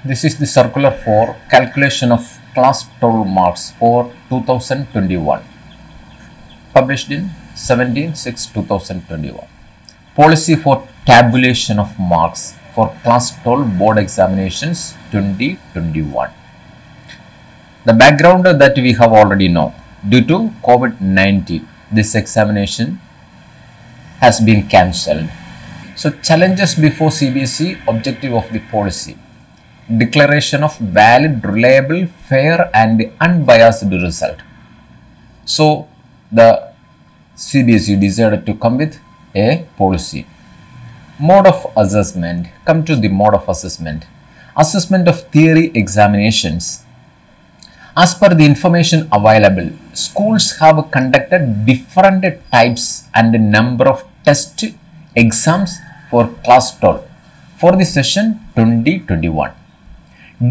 This is the circular for calculation of class 12 marks for 2021, published in 17/6/2021. Policy for tabulation of marks for class 12 board examinations 2021. The background that we have already know. Due to COVID-19, this examination has been cancelled. So, challenges before Cbse, objective of the policy. Declaration of valid, reliable, fair and unbiased result. So, the Cbse decided to come with a policy. Mode of assessment. Come to the mode of assessment. Assessment of theory examinations. As per the information available, schools have conducted different types and number of test exams for class 12 for the session 2021.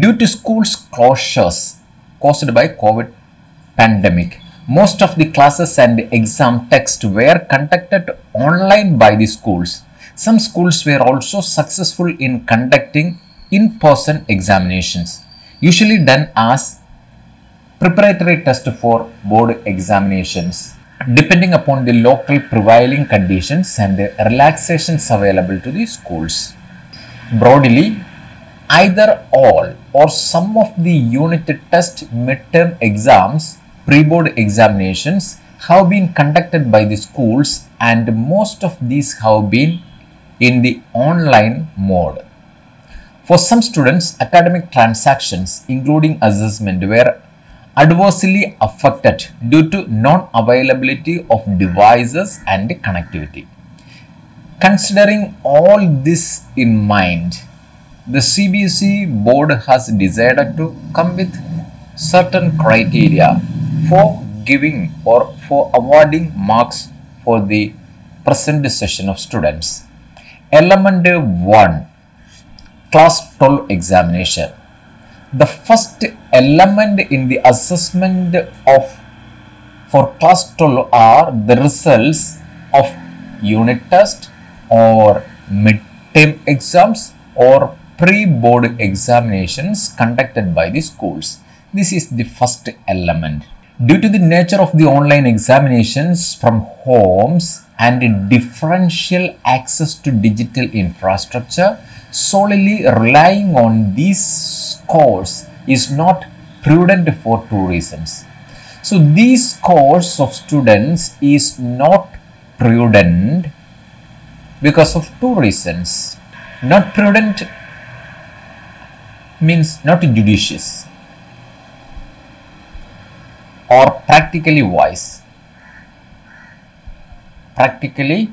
Due to schools closures caused by COVID pandemic, most of the classes and exam text were conducted online by the schools. Some schools were also successful in conducting in-person examinations, usually done as preparatory test for board examinations, depending upon the local prevailing conditions and the relaxations available to the schools. Broadly, either all or some of the unit test midterm exams, pre-board examinations have been conducted by the schools, and most of these have been in the online mode. For some students, academic transactions including assessment were adversely affected due to non-availability of devices and connectivity. Considering all this in mind, the Cbse board has decided to come with certain criteria for giving or for awarding marks for the present session of students. Element 1, class 12 examination. The first element in the assessment for class 12 are the results of unit test or midterm exams or pre-board examinations conducted by the schools. This is the first element. Due to the nature of the online examinations from homes and differential access to digital infrastructure, solely relying on these scores is not prudent for two reasons. So, these scores of students is not prudent because of two reasons. Not prudent means not judicious or practically wise. Practically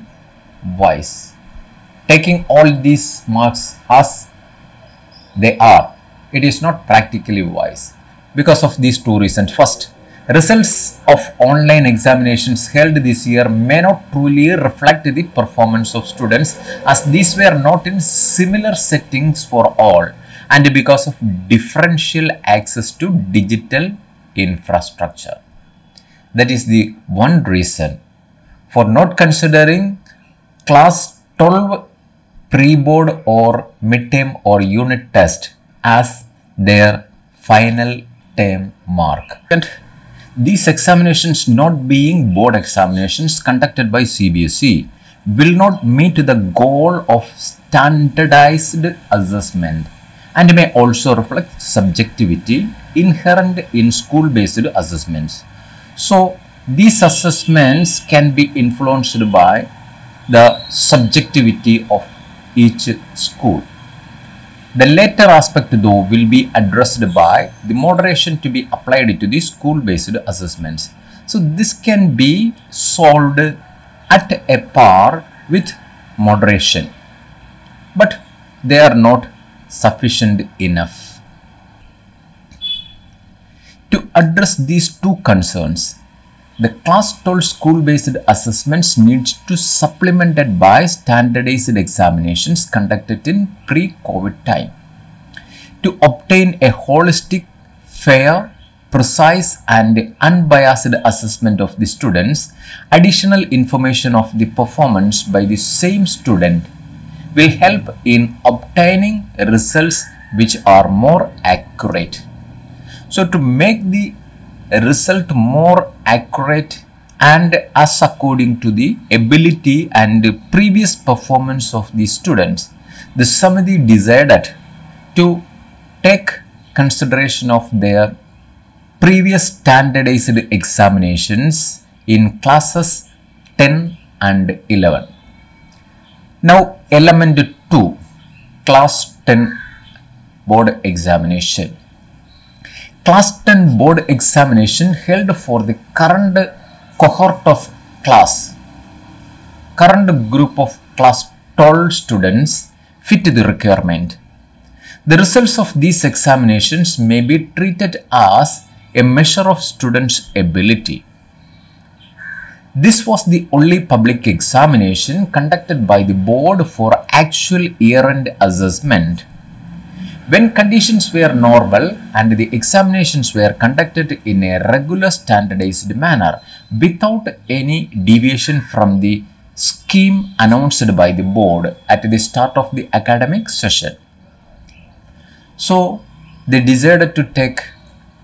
wise. Taking all these marks as they are, it is not practically wise because of these two reasons. First, results of online examinations held this year may not truly reflect the performance of students, as these were not in similar settings for all and because of differential access to digital infrastructure. That is the one reason for not considering class 12 pre-board or midterm or unit test as their final term mark. And these examinations, not being board examinations conducted by Cbse, will not meet the goal of standardized assessment and may also reflect subjectivity inherent in school-based assessments. So, these assessments can be influenced by the subjectivity of each school. The latter aspect though will be addressed by the moderation to be applied to the school-based assessments. So, this can be solved at a par with moderation, but they are not sufficient enough. To address these two concerns, the class 12 school-based assessments needs to supplemented by standardized examinations conducted in pre-COVID time. To obtain a holistic, fair, precise and unbiased assessment of the students, additional information of the performance by the same student will help in obtaining results which are more accurate. So to make the result more accurate and as according to the ability and previous performance of the students, the Samiti decided to take consideration of their previous standardized examinations in classes 10 and 11. Now element 2, class 10 board examination. Class 10 board examination held for the current cohort of class, current group of class 12 students fit the requirement. The results of these examinations may be treated as a measure of students' ability. This was the only public examination conducted by the board for actual year-end assessment. When conditions were normal and the examinations were conducted in a regular standardized manner without any deviation from the scheme announced by the board at the start of the academic session. So they decided to take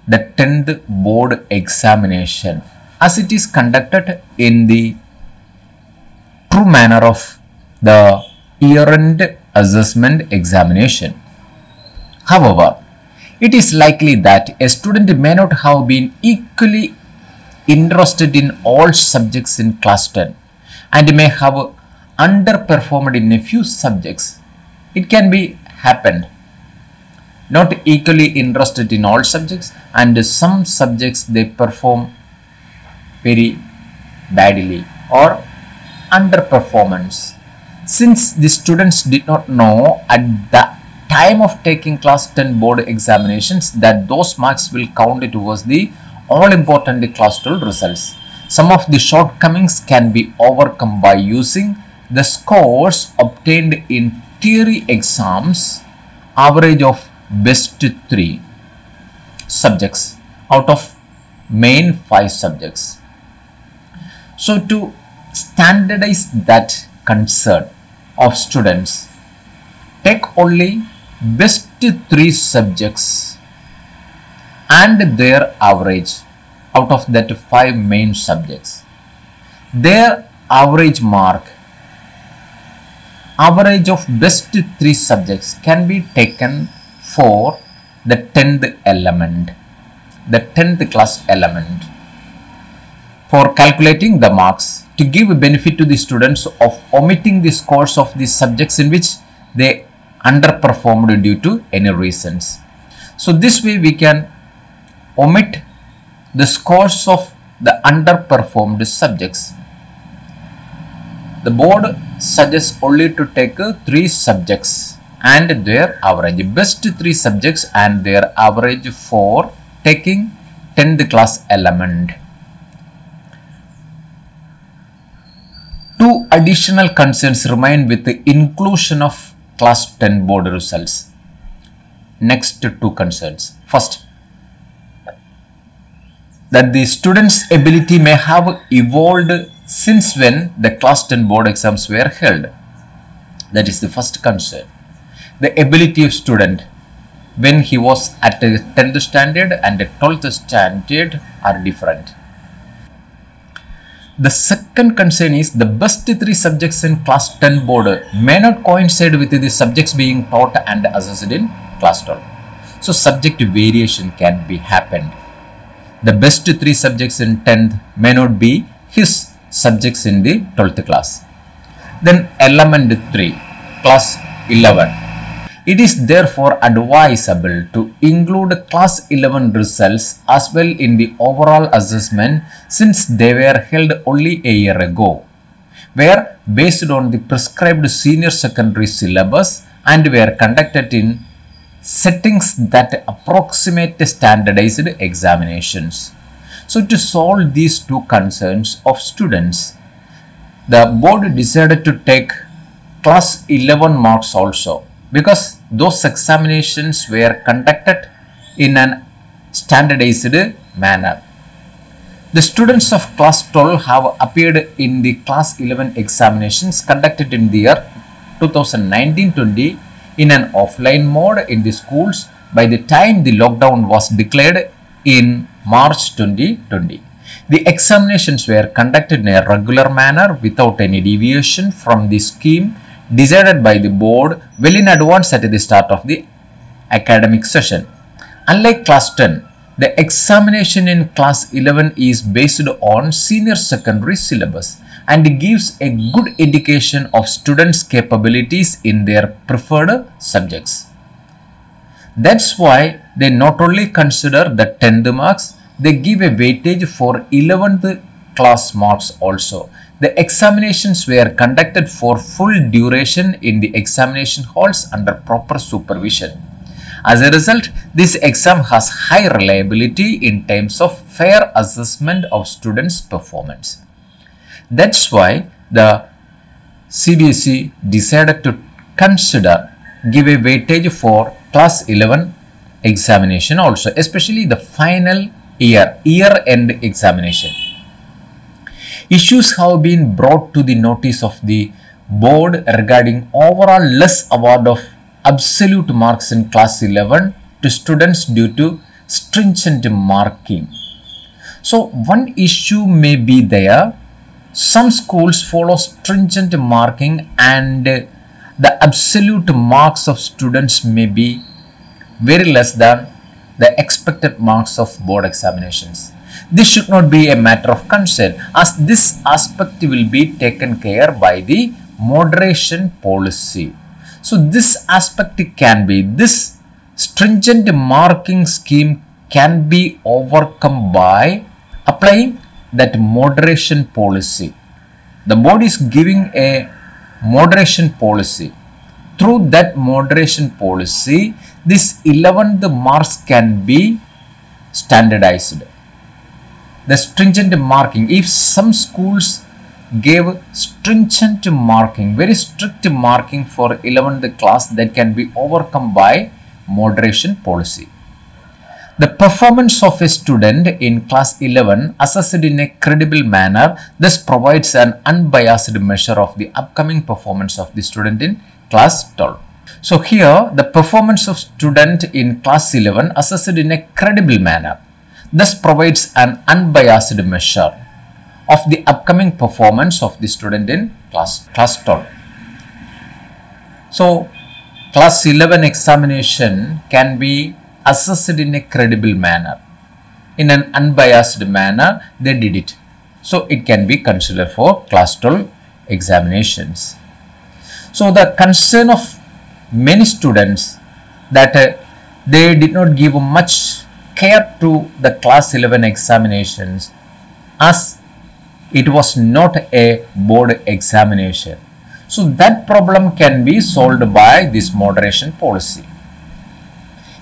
the 10th board examination as it is conducted in the true manner of the year-end assessment examination. However, it is likely that a student may not have been equally interested in all subjects in class 10 and may have underperformed in a few subjects. It can be happened. Not equally interested in all subjects, and some subjects they perform very badly or underperformance. Since the students did not know at the time of taking class 10 board examinations that those marks will count towards the all important class 12 results, some of the shortcomings can be overcome by using the scores obtained in theory exams, average of best 3 subjects out of main 5 subjects. So to standardize that concern of students, take only best 3 subjects and their average out of that 5 main subjects. Their average mark, average of best 3 subjects can be taken for the 10th element, the 10th class element. For calculating the marks, to give a benefit to the students of omitting the scores of the subjects in which they underperformed due to any reasons. So this way we can omit the scores of the underperformed subjects. The board suggests only to take 3 subjects and their average, best 3 subjects and their average for taking 10th class element. 2 additional concerns remain with the inclusion of class 10 board results. Next 2 concerns. First, that the students' ability may have evolved since when the class 10 board exams were held. That is the first concern. The ability of student when he was at the 10th standard and the 12th standard are different. The second concern is the best 3 subjects in class 10 board may not coincide with the subjects being taught and assessed in class 12. So subject variation can be happened. The best 3 subjects in 10th may not be his subjects in the 12th class. Then element 3, class 11. It is therefore advisable to include class 11 results as well in the overall assessment since they were held only a year ago, were based on the prescribed senior secondary syllabus and were conducted in settings that approximate standardized examinations. So to solve these 2 concerns of students, the board decided to take class 11 marks also, because those examinations were conducted in an standardized manner. The students of class 12 have appeared in the class 11 examinations conducted in the year 2019-20 in an offline mode in the schools by the time the lockdown was declared in March 2020. The examinations were conducted in a regular manner without any deviation from the scheme decided by the board well in advance at the start of the academic session. Unlike class 10, the examination in class 11 is based on senior secondary syllabus and gives a good indication of students' capabilities in their preferred subjects. That's why they not only consider the 10th marks, they give a weightage for 11th class marks also. The examinations were conducted for full duration in the examination halls under proper supervision. As a result, this exam has high reliability in terms of fair assessment of students' performance. That's why the Cbse decided to give a weightage for class 11 examination also, especially the final year-end examination. Issues have been brought to the notice of the board regarding overall less award of absolute marks in class 11 to students due to stringent marking. So one issue may be there. Some schools follow stringent marking and the absolute marks of students may be very less than the expected marks of board examinations. This should not be a matter of concern as this aspect will be taken care by the moderation policy. So this aspect this stringent marking scheme can be overcome by applying that moderation policy. The board is giving a moderation policy. Through that moderation policy, this 11th marks can be standardized. The stringent marking, if some schools gave stringent marking, very strict marking for 11th class, that can be overcome by moderation policy. The performance of a student in class 11 assessed in a credible manner thus provides an unbiased measure of the upcoming performance of the student in class 12. So here the performance of student in class 11 assessed in a credible manner thus provides an unbiased measure of the upcoming performance of the student in class 12. So class 11 examination can be assessed in a credible manner. In an unbiased manner, they did it. So it can be considered for class 12 examinations. So the concern of many students that they did not give much care to the class 11 examinations as it was not a board examination. So that problem can be solved by this moderation policy.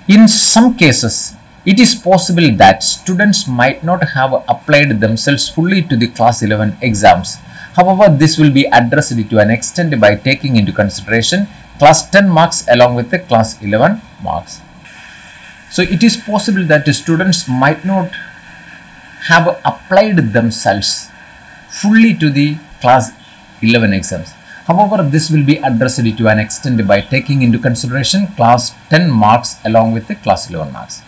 In some cases, it is possible that students might not have applied themselves fully to the class 11 exams. However, this will be addressed to an extent by taking into consideration class 10 marks along with the class 11 marks. So it is possible that the students might not have applied themselves fully to the class 11 exams. However, this will be addressed to an extent by taking into consideration class 10 marks along with the class 11 marks.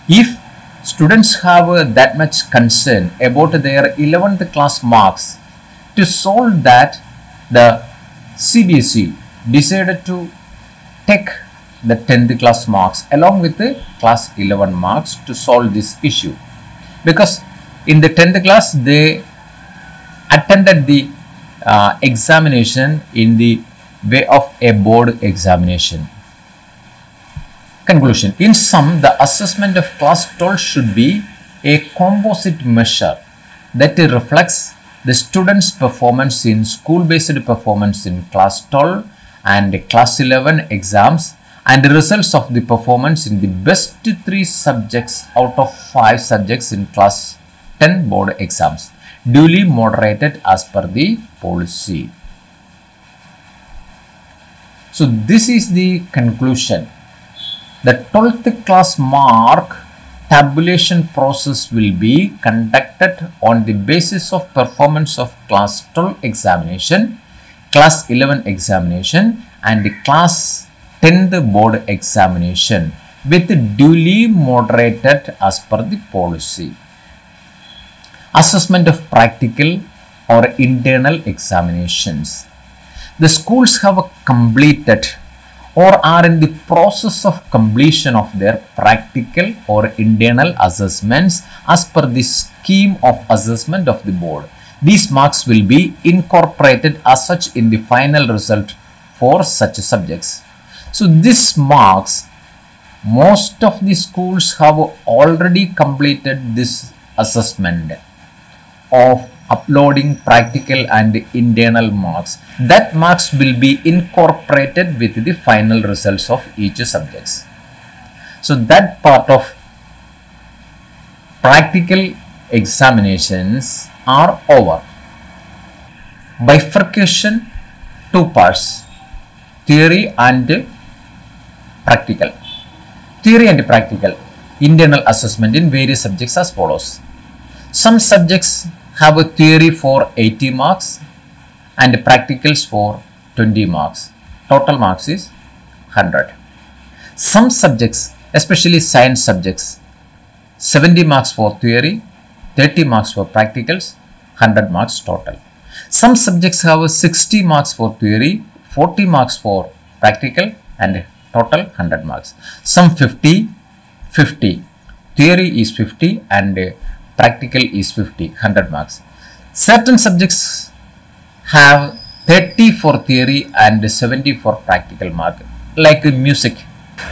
If students have that much concern about their 11th class marks, to solve that, the Cbse decided to take the 10th class marks along with the class 11 marks to solve this issue. Because in the 10th class, they attended the examination in the way of a board examination. Conclusion. In sum, the assessment of class 12 should be a composite measure that reflects the student's performance in school-based performance in class 12 and class 11 exams and the results of the performance in the best 3 subjects out of 5 subjects in class 10 board exams, duly moderated as per the policy. So this is the conclusion. The 12th class mark tabulation process will be conducted on the basis of performance of class 12 examination, class 11 examination and the class 10th board examination with duly moderated as per the policy. Assessment of practical or internal examinations. The schools have completed or are in the process of completion of their practical or internal assessments as per the scheme of assessment of the board. These marks will be incorporated as such in the final result for such subjects. So these marks, most of the schools have already completed this assessment of uploading practical and internal marks. That marks will be incorporated with the final results of each subjects. So that part of practical examinations are over. Bifurcation, two parts, theory and practical. Theory and practical internal assessment in various subjects as follows. Some subjects have a theory for 80 marks and practicals for 20 marks. Total marks is 100. Some subjects, especially science subjects, 70 marks for theory, 30 marks for practicals, 100 marks total. Some subjects have 60 marks for theory, 40 marks for practical and total 100 marks. Some 50, 50. Theory is 50 and practical is 50, 100 marks. Certain subjects have 30 for theory and 70 for practical mark, like music.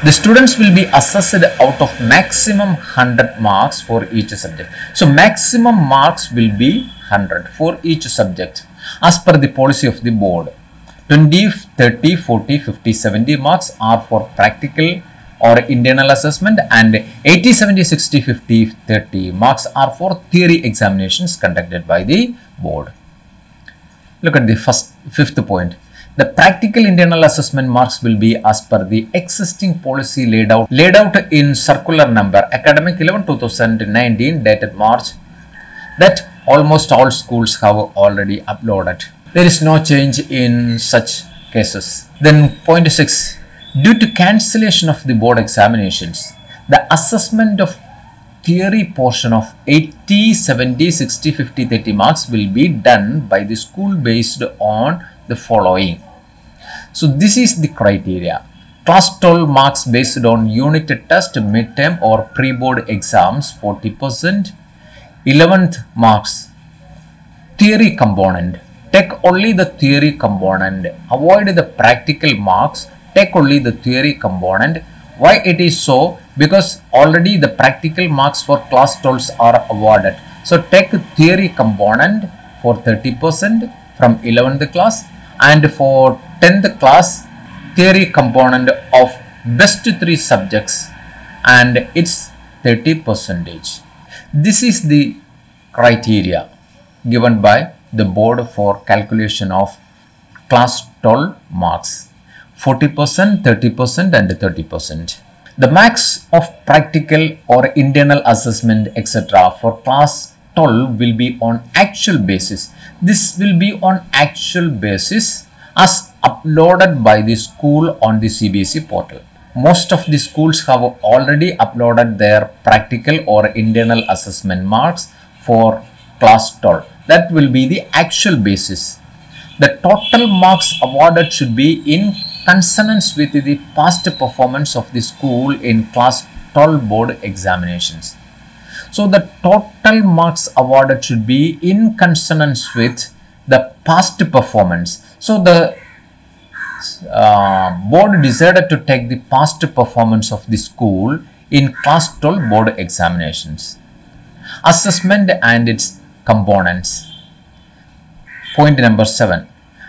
The students will be assessed out of maximum 100 marks for each subject. So maximum marks will be 100 for each subject as per the policy of the board. 20, 30, 40, 50, 70 marks are for practical or internal assessment and 80, 70, 60, 50, 30 marks are for theory examinations conducted by the board. Look at the fifth point. The practical internal assessment marks will be as per the existing policy laid out in circular number academic 11/2019 dated March that almost all schools have already uploaded. There is no change in such cases. Then point 6. Due to cancellation of the board examinations, the assessment of theory portion of 80, 70, 60, 50, 30 marks will be done by the school based on the following. So this is the criteria. Class 12 marks based on unit test, midterm or pre-board exams 40%. 11th marks theory component. Take only the theory component. Avoid the practical marks. Take only the theory component. Why it is so? Because already the practical marks for class 12s are awarded. So take theory component for 30% from 11th class and for 10th class theory component of best 3 subjects and it's 30%. This is the criteria given by the board for calculation of class 12 marks. 40%, 30% and 30%. The marks of practical or internal assessment etc. for class 12 will be on actual basis. This will be on actual basis as uploaded by the school on the Cbse portal. Most of the schools have already uploaded their practical or internal assessment marks for class 12. That will be the actual basis. The total marks awarded should be in consonance with the past performance of the school in class 12 board examinations. So the total marks awarded should be in consonance with the past performance. So the board decided to take the past performance of the school in class 12 board examinations. Assessment and its components. Point number 7.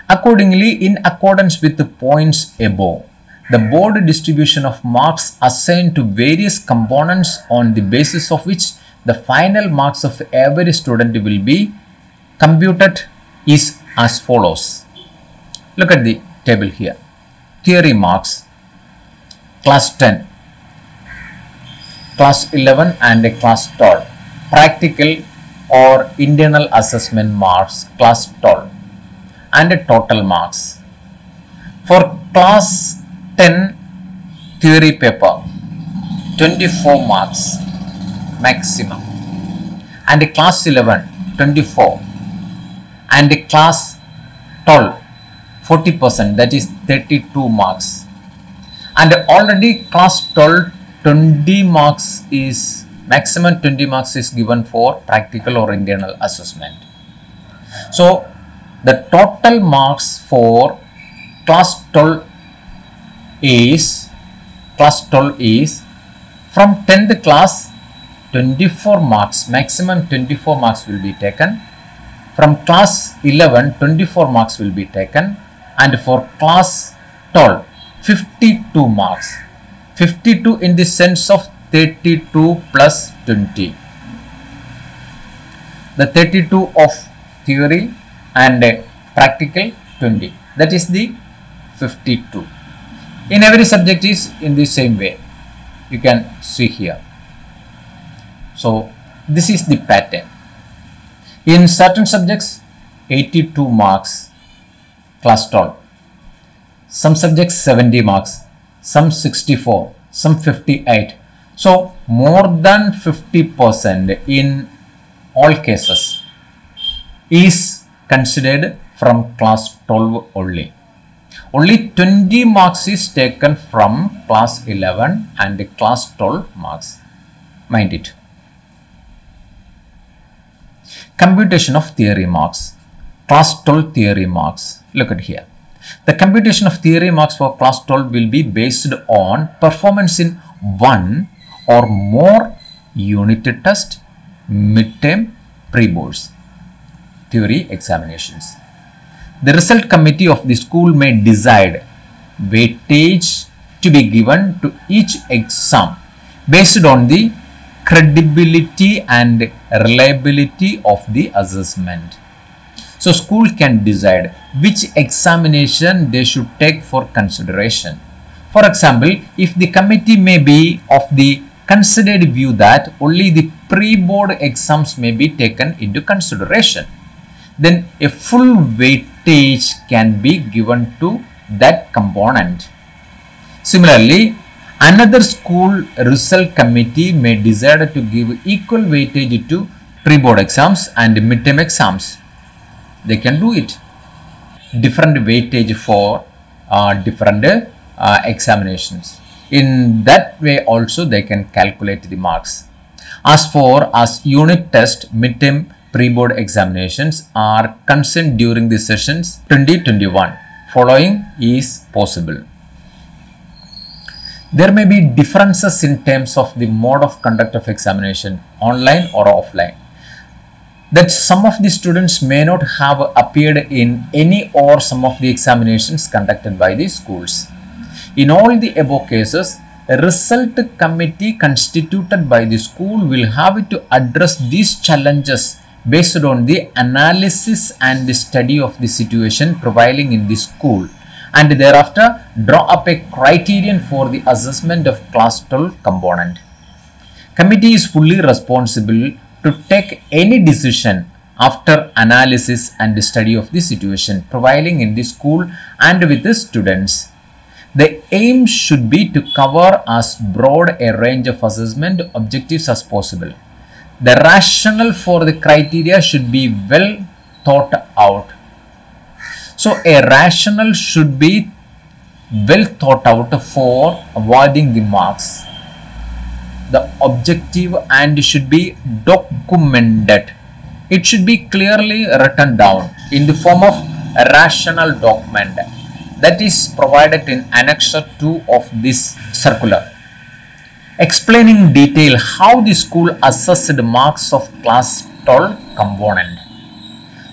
Accordingly, in accordance with the points above, the board distribution of marks assigned to various components on the basis of which the final marks of every student will be computed is as follows. Look at the table here. Theory marks, class 10, class 11 and class 12. Practical or internal assessment marks, class 12. And total marks. For class 10 theory paper, 24 marks maximum, and class 11, 24, and class 12, 40%, that is 32 marks, and already class 12, 20 marks is maximum 20 marks is given for practical or internal assessment. So the total marks for class 12 is from 10th class 24 marks, maximum 24 marks will be taken. From class 11 24 marks will be taken, and for class 12 52 marks. 52 in the sense of 32 plus 20. The 32 of theory and practical 20. That is the 52. In every subject is in the same way. You can see here. So this is the pattern. In certain subjects 82 marks, class 12. Some subjects 70 marks, some 64, some 58. So more than 50% in all cases is considered from class 12 only. Only 20 marks is taken from class 11 and class 12 marks. Mind it. Computation of theory marks. Class 12 theory marks. Look at here. The computation of theory marks for class 12 will be based on performance in one or more unit test, midterm, pre-boards, theory examinations. The result committee of the school may decide weightage to be given to each exam based on the credibility and reliability of the assessment. So school can decide which examination they should take for consideration. For example, if the committee may be of the considered view that only the pre-board exams may be taken into consideration, then a full weightage can be given to that component. Similarly, another school result committee may decide to give equal weightage to pre-board exams and midterm exams. They can do it. Different weightage for different examinations. In that way also they can calculate the marks. As unit test, midterm, pre-board examinations are concerned during the sessions 2021, following is possible. There may be differences in terms of the mode of conduct of examination, online or offline. That some of the students may not have appeared in any or some of the examinations conducted by the schools. In all the above cases, a result committee constituted by the school will have to address these challenges based on the analysis and the study of the situation prevailing in the school, and thereafter draw up a criterion for the assessment of class 12 component. Committee is fully responsible to take any decision after analysis and study of the situation prevailing in the school and with the students. The aim should be to cover as broad a range of assessment objectives as possible. The rationale for the criteria should be well thought out. So a rationale should be well thought out for awarding the marks. The objective and should be documented. It should be clearly written down in the form of a rational document that is provided in Annex 2 of this circular, explaining in detail how the school assessed marks of class 12 component.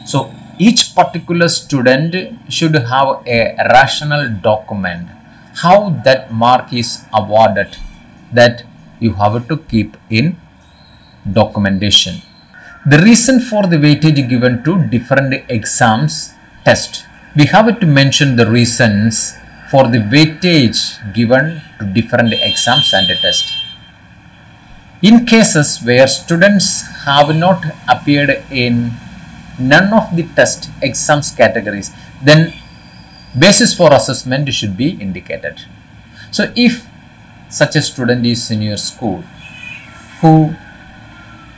So each particular student should have a rational document how that mark is awarded, that you have to keep in documentation. The reason for the weightage given to different exams test. We have to mention the reasons for the weightage given to different exams and tests. In cases where students have not appeared in none of the test exams categories, then basis for assessment should be indicated. So if such a student is in your school who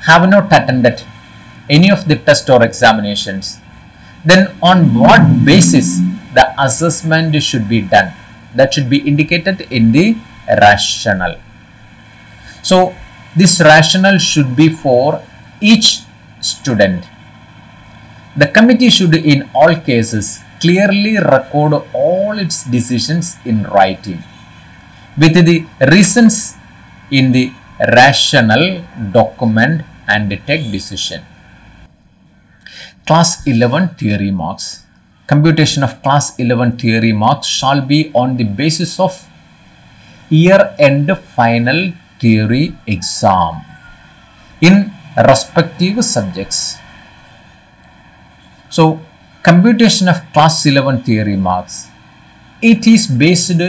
have not attended any of the test or examinations, then on what basis the assessment should be done? That should be indicated in the rationale. So this rationale should be for each student. The committee should in all cases clearly record all its decisions in writing with the reasons in the rationale document and take decision. Class 11 theory marks. Computation of class 11 theory marks shall be on the basis of year-end final theory exam in respective subjects. So, computation of class 11 theory marks, it is based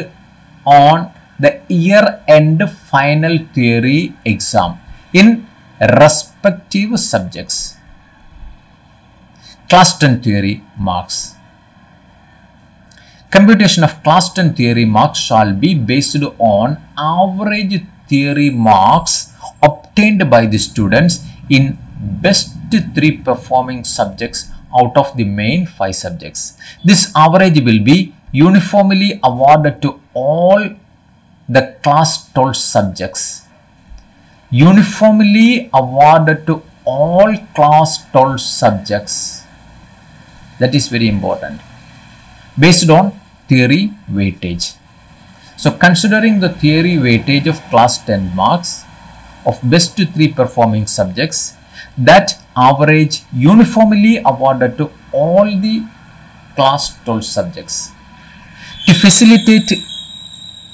on the year-end final theory exam in respective subjects. Class 10 theory marks. Computation of class 10 theory marks shall be based on average theory marks obtained by the students in best 3 performing subjects out of the main 5 subjects. This average will be uniformly awarded to all the class 12 subjects. Uniformly awarded to all class 12 subjects. That is very important. Based on theory weightage. So considering the theory weightage of class 10 marks of best 3 performing subjects, that average uniformly awarded to all the class 12 subjects. To facilitate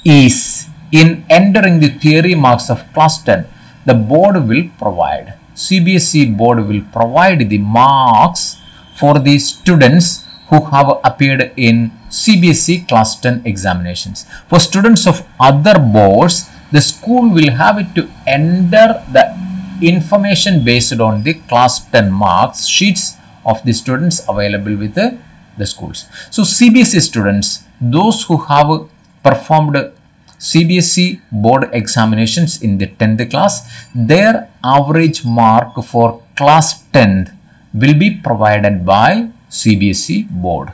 ease in entering the theory marks of class 10, the board will provide, Cbse board will provide the marks for the students who have appeared in Cbse class 10 examinations. For students of other boards, the school will have it to enter the information based on the class 10 marks sheets of the students available with the schools. So Cbse students, those who have performed Cbse board examinations in the 10th class, their average mark for class 10 will be provided by Cbse board.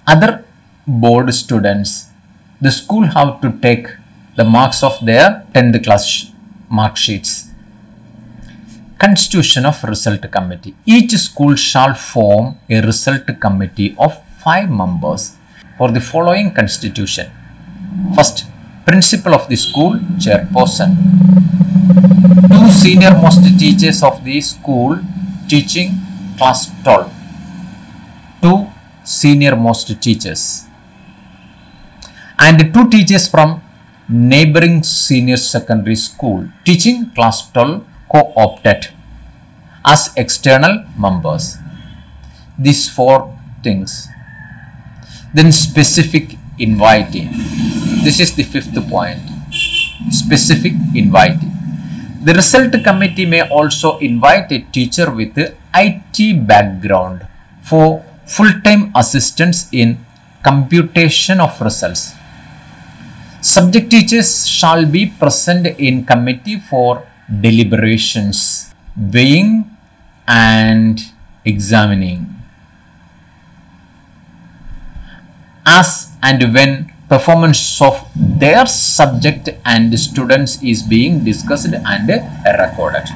Other board students, the school have to take the marks of their 10th class mark sheets. Constitution of Result Committee. Each school shall form a result committee of 5 members for the following constitution. First, principal of the school, chairperson. 2 senior most teachers of the school teaching class 12. 2 senior most teachers. And 2 teachers from neighboring senior secondary school teaching class 12 co-opted as external members. These 4 things. Then specific invitee. This is the 5th point. Specific invitee. The result committee may also invite a teacher with IT background for full-time assistance in computation of results. Subject teachers shall be present in committee for deliberations, weighing and examining. As and when performance of their subject and students is being discussed and recorded.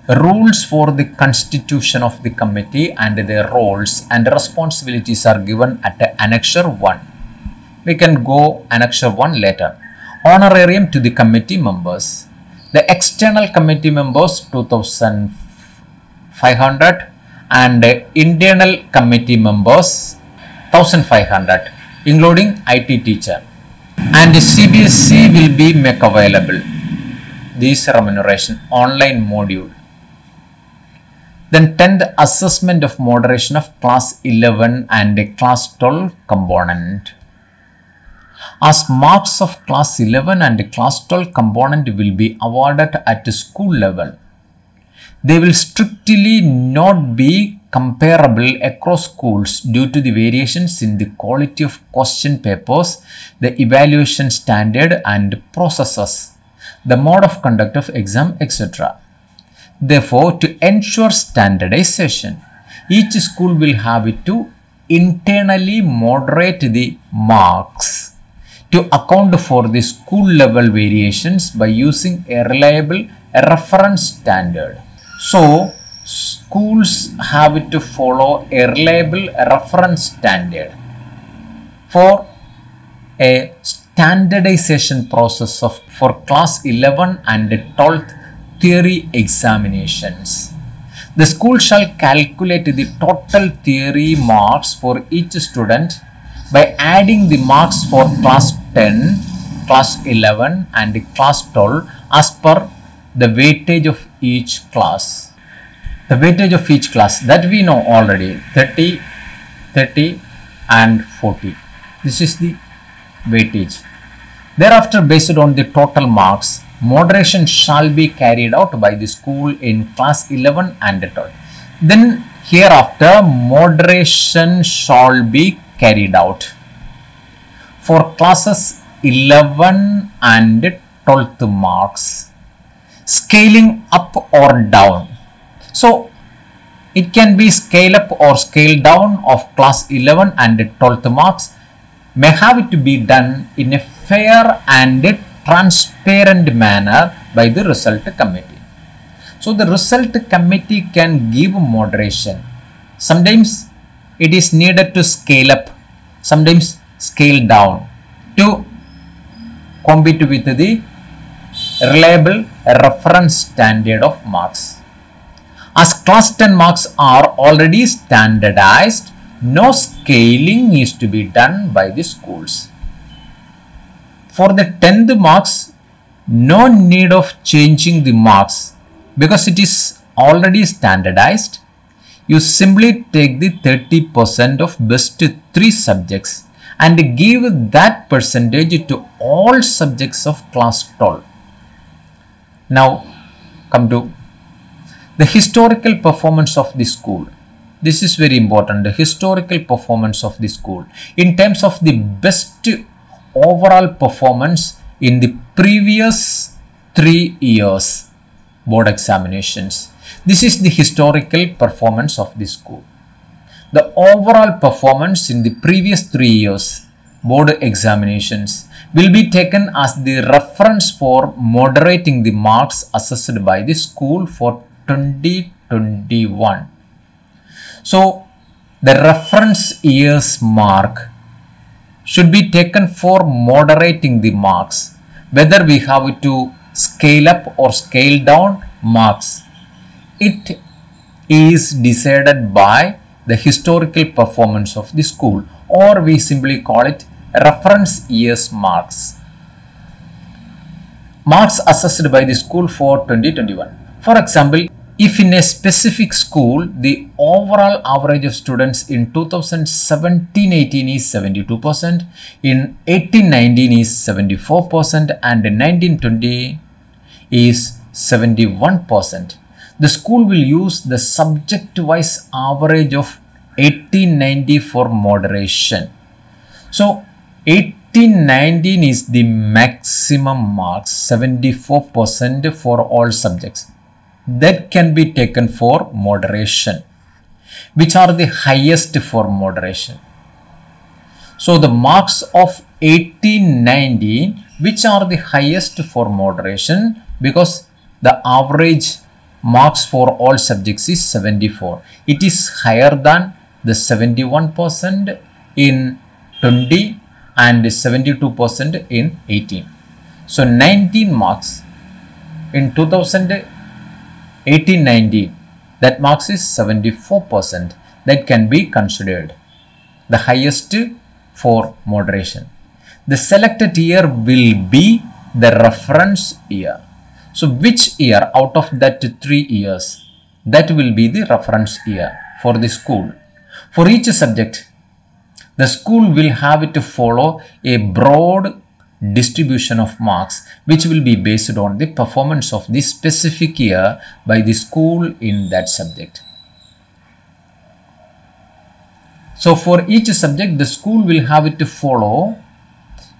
Rules for the constitution of the committee and their roles and responsibilities are given at Annexure 1. We can go Annexure 1 later. Honorarium to the committee members. The external committee members 2,500 and internal committee members 1,500, including IT teacher. And Cbse will be make available this remuneration online module. Then 10th, assessment of moderation of class 11 and class 12 component. As marks of class 11 and class 12 component will be awarded at school level, they will strictly not be comparable across schools due to the variations in the quality of question papers, the evaluation standard and processes, the mode of conduct of exam, etc. Therefore, to ensure standardization, each school will have to internally moderate the marks to account for the school level variations by using a reliable reference standard. So, schools have to follow a reliable reference standard for a standardization process for class 11 and 12th theory examinations. The school shall calculate the total theory marks for each student by adding the marks for class 10, class 11 and class 12 as per the weightage of each class. The weightage of each class that we know already, 30, 30 and 40. This is the weightage. Thereafter, based on the total marks, moderation shall be carried out by the school in class 11 and 12. Then hereafter, moderation shall be carried out for classes 11 and 12th marks, scaling up or down. So, it can be scale up or scale down of class 11 and 12th marks may have to be done in a fair and transparent manner by the result committee. So, the result committee can give moderation. Sometimes it is needed to scale up, sometimes scale down to compete with the reliable reference standard of marks. As class 10 marks are already standardized, no scaling is to be done by the schools. For the 10th marks, no need of changing the marks because it is already standardized. You simply take the 30% of best 3 subjects and give that percentage to all subjects of class 12. Now, come to the historical performance of the school. This is very important. The historical performance of the school in terms of the best overall performance in the previous 3 years board examinations. This is the historical performance of the school. The overall performance in the previous 3 years board examinations will be taken as the reference for moderating the marks assessed by the school for 2021. So, the reference year's mark should be taken for moderating the marks, whether we have to scale up or scale down marks. It is decided by the historical performance of the school, or we simply call it reference year's marks. Marks assessed by the school for 2021. For example, if in a specific school, the overall average of students in 2017-18 is 72%, in 18-19 is 74%, and in 19-20 is 71%. The school will use the subject-wise average of 18-90 for moderation. So, 18-19 is the maximum marks, 74% for all subjects. That can be taken for moderation. Which are the highest for moderation? So, the marks of 18-19, which are the highest for moderation, because the average marks for all subjects is 74. It is higher than the 71% in 20 and 72% in 18. So, 19 marks in 2018-19, that marks is 74%. That can be considered the highest for moderation. The selected year will be the reference year. So, which year out of that 3 years, that will be the reference year for the school. For each subject, the school will have to follow a broad distribution of marks which will be based on the performance of the specific year by the school in that subject. So for each subject, the school will have to follow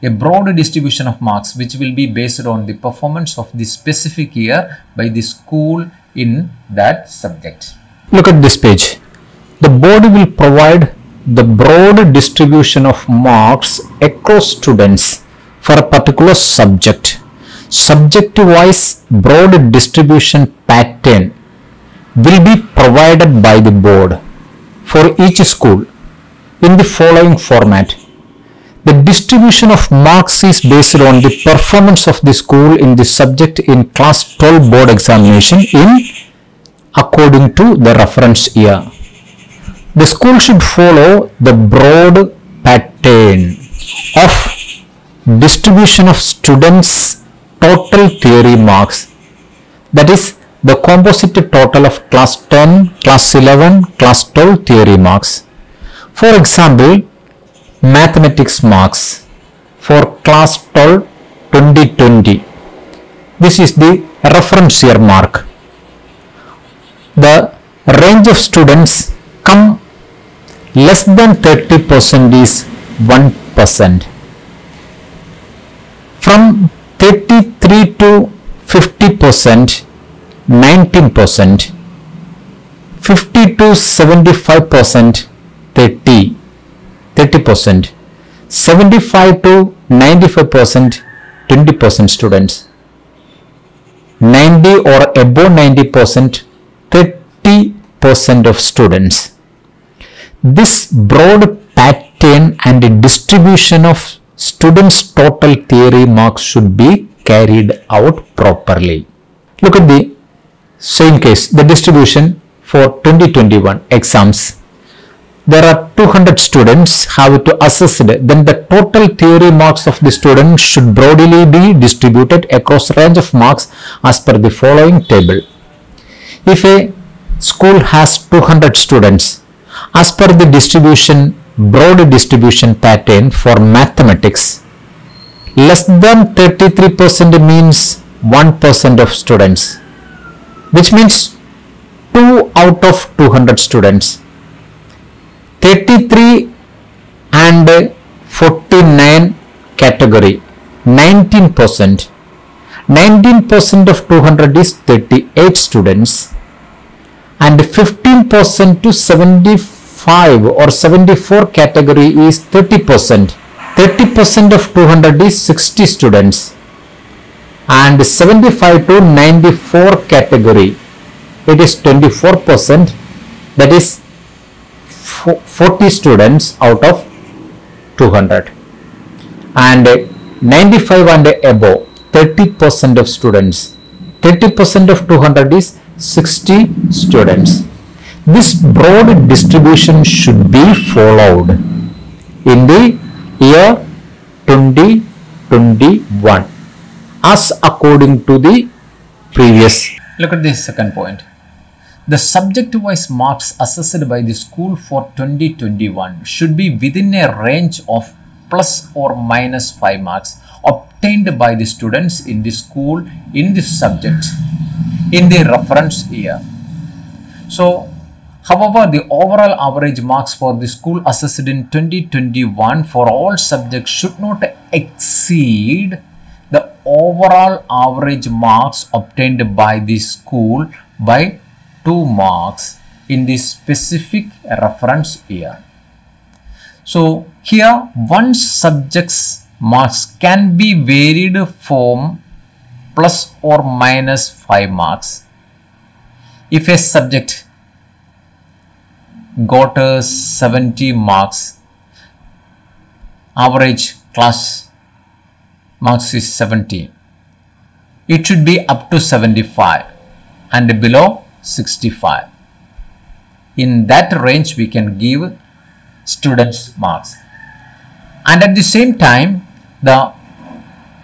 a broad distribution of marks which will be based on the performance of the specific year by the school in that subject. Look at this page. The board will provide the broad distribution of marks across students for a particular subject. Subject-wise broad distribution pattern will be provided by the board for each school in the following format. The distribution of marks is based on the performance of the school in the subject in class 12 board examination in according to the reference year. The school should follow the broad pattern of distribution of students' total theory marks, that is the composite total of class 10, class 11, class 12 theory marks. For example, mathematics marks for class 12 2020. This is the reference year mark. The range of students come less than 30% is 1%. From 33 to 50%, 19%. 50 to 75%, 30%. 75 to 95%, 20% students. 90 or above 90%, 30% of students. This broad pattern and distribution of students' total theory marks should be carried out properly. Look at the same case, the distribution for 2021 exams. There are 200 students have to assess it. Then the total theory marks of the student should broadly be distributed across range of marks as per the following table. If a school has 200 students, as per the distribution, broad distribution pattern for mathematics, less than 33% means 1% of students, which means 2 out of 200 students. 33 and 49 category, 19%. 19% of 200 is 38 students, and 15% to 75 or 74 category is 30%. 30% of 200 is 60 students, and 75 to 94 category, it is 24%, that is 40 students out of 200, and 95 and above, 30% of students. 30% of 200 is 60 students. This broad distribution should be followed in the year 2021 as according to the previous. Look at this second point. The subject-wise marks assessed by the school for 2021 should be within a range of plus or minus 5 marks obtained by the students in the school in this subject in the reference year. So, however, the overall average marks for the school assessed in 2021 for all subjects should not exceed the overall average marks obtained by the school by 2 marks in the specific reference year. So here one subject's marks can be varied from plus or minus 5 marks. If a subject got 70 marks, average class marks is 70, it should be up to 75 and below 65. In that range we can give students marks, and at the same time the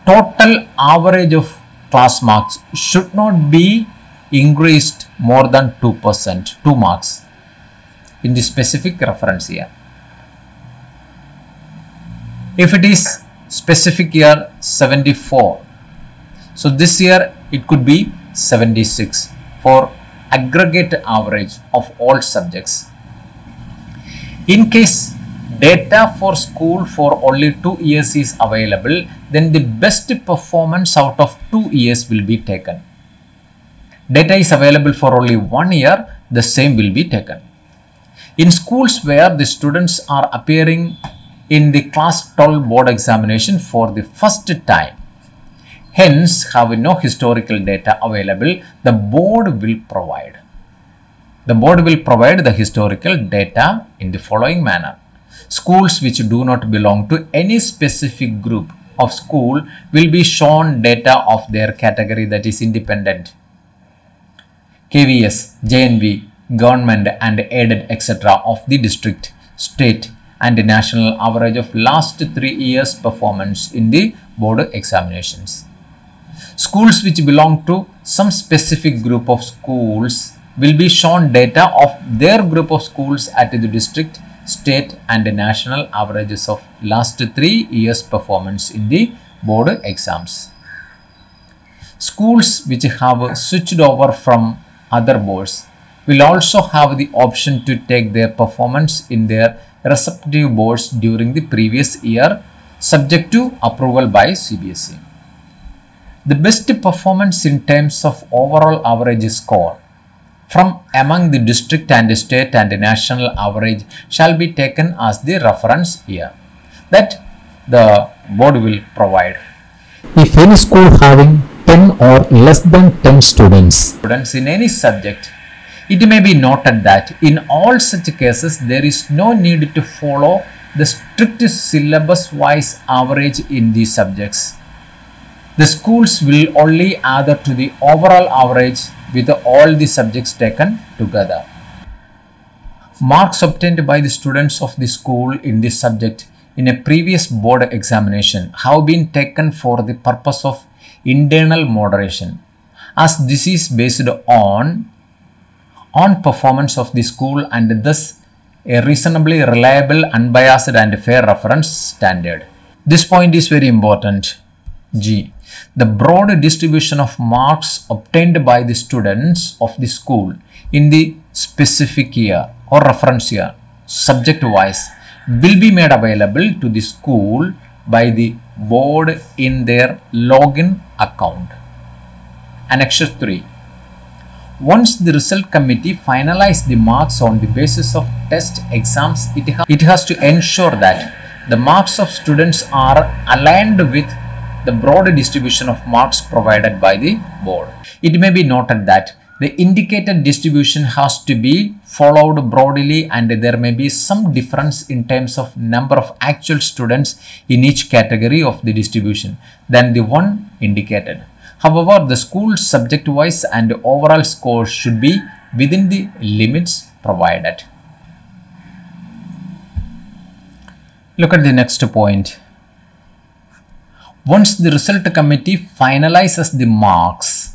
total average of class marks should not be increased more than 2%, 2 marks in the specific reference year. If it is specific year 74, so this year it could be 76 for aggregate average of all subjects. In case data for school for only 2 years is available, then the best performance out of 2 years will be taken. Data is available for only 1 year, the same will be taken. In schools where the students are appearing in the class 12 board examination for the first time, hence have no historical data available, the board will provide. The board will provide the historical data in the following manner. Schools which do not belong to any specific group of school will be shown data of their category, that is independent. KVS, JNV, government and aided etc. of the district, state and national average of last 3 years performance in the board examinations. Schools which belong to some specific group of schools will be shown data of their group of schools at the district, state and national averages of last 3 years performance in the board exams. Schools which have switched over from other boards will also have the option to take their performance in their respective boards during the previous year, subject to approval by Cbse. The best performance in terms of overall average score from among the district and state and national average shall be taken as the reference year that the board will provide. If any school having 10 or less than 10 students In any subject, it may be noted that in all such cases there is no need to follow the strict syllabus-wise average in these subjects. The schools will only add to the overall average with all the subjects taken together. Marks obtained by the students of the school in this subject in a previous board examination have been taken for the purpose of internal moderation, as this is based on performance of the school and thus a reasonably reliable, unbiased and fair reference standard. This point is very important. G. The broad distribution of marks obtained by the students of the school in the specific year or reference year, subject wise, will be made available to the school by the board in their login account. Annex 3. Once the result committee finalizes the marks on the basis of test exams, it has to ensure that the marks of students are aligned with the broad distribution of marks provided by the board. It may be noted that the indicated distribution has to be followed broadly and there may be some difference in terms of number of actual students in each category of the distribution than the one indicated. However, the school's subject-wise and overall scores should be within the limits provided. Look at the next point. Once the result committee finalizes the marks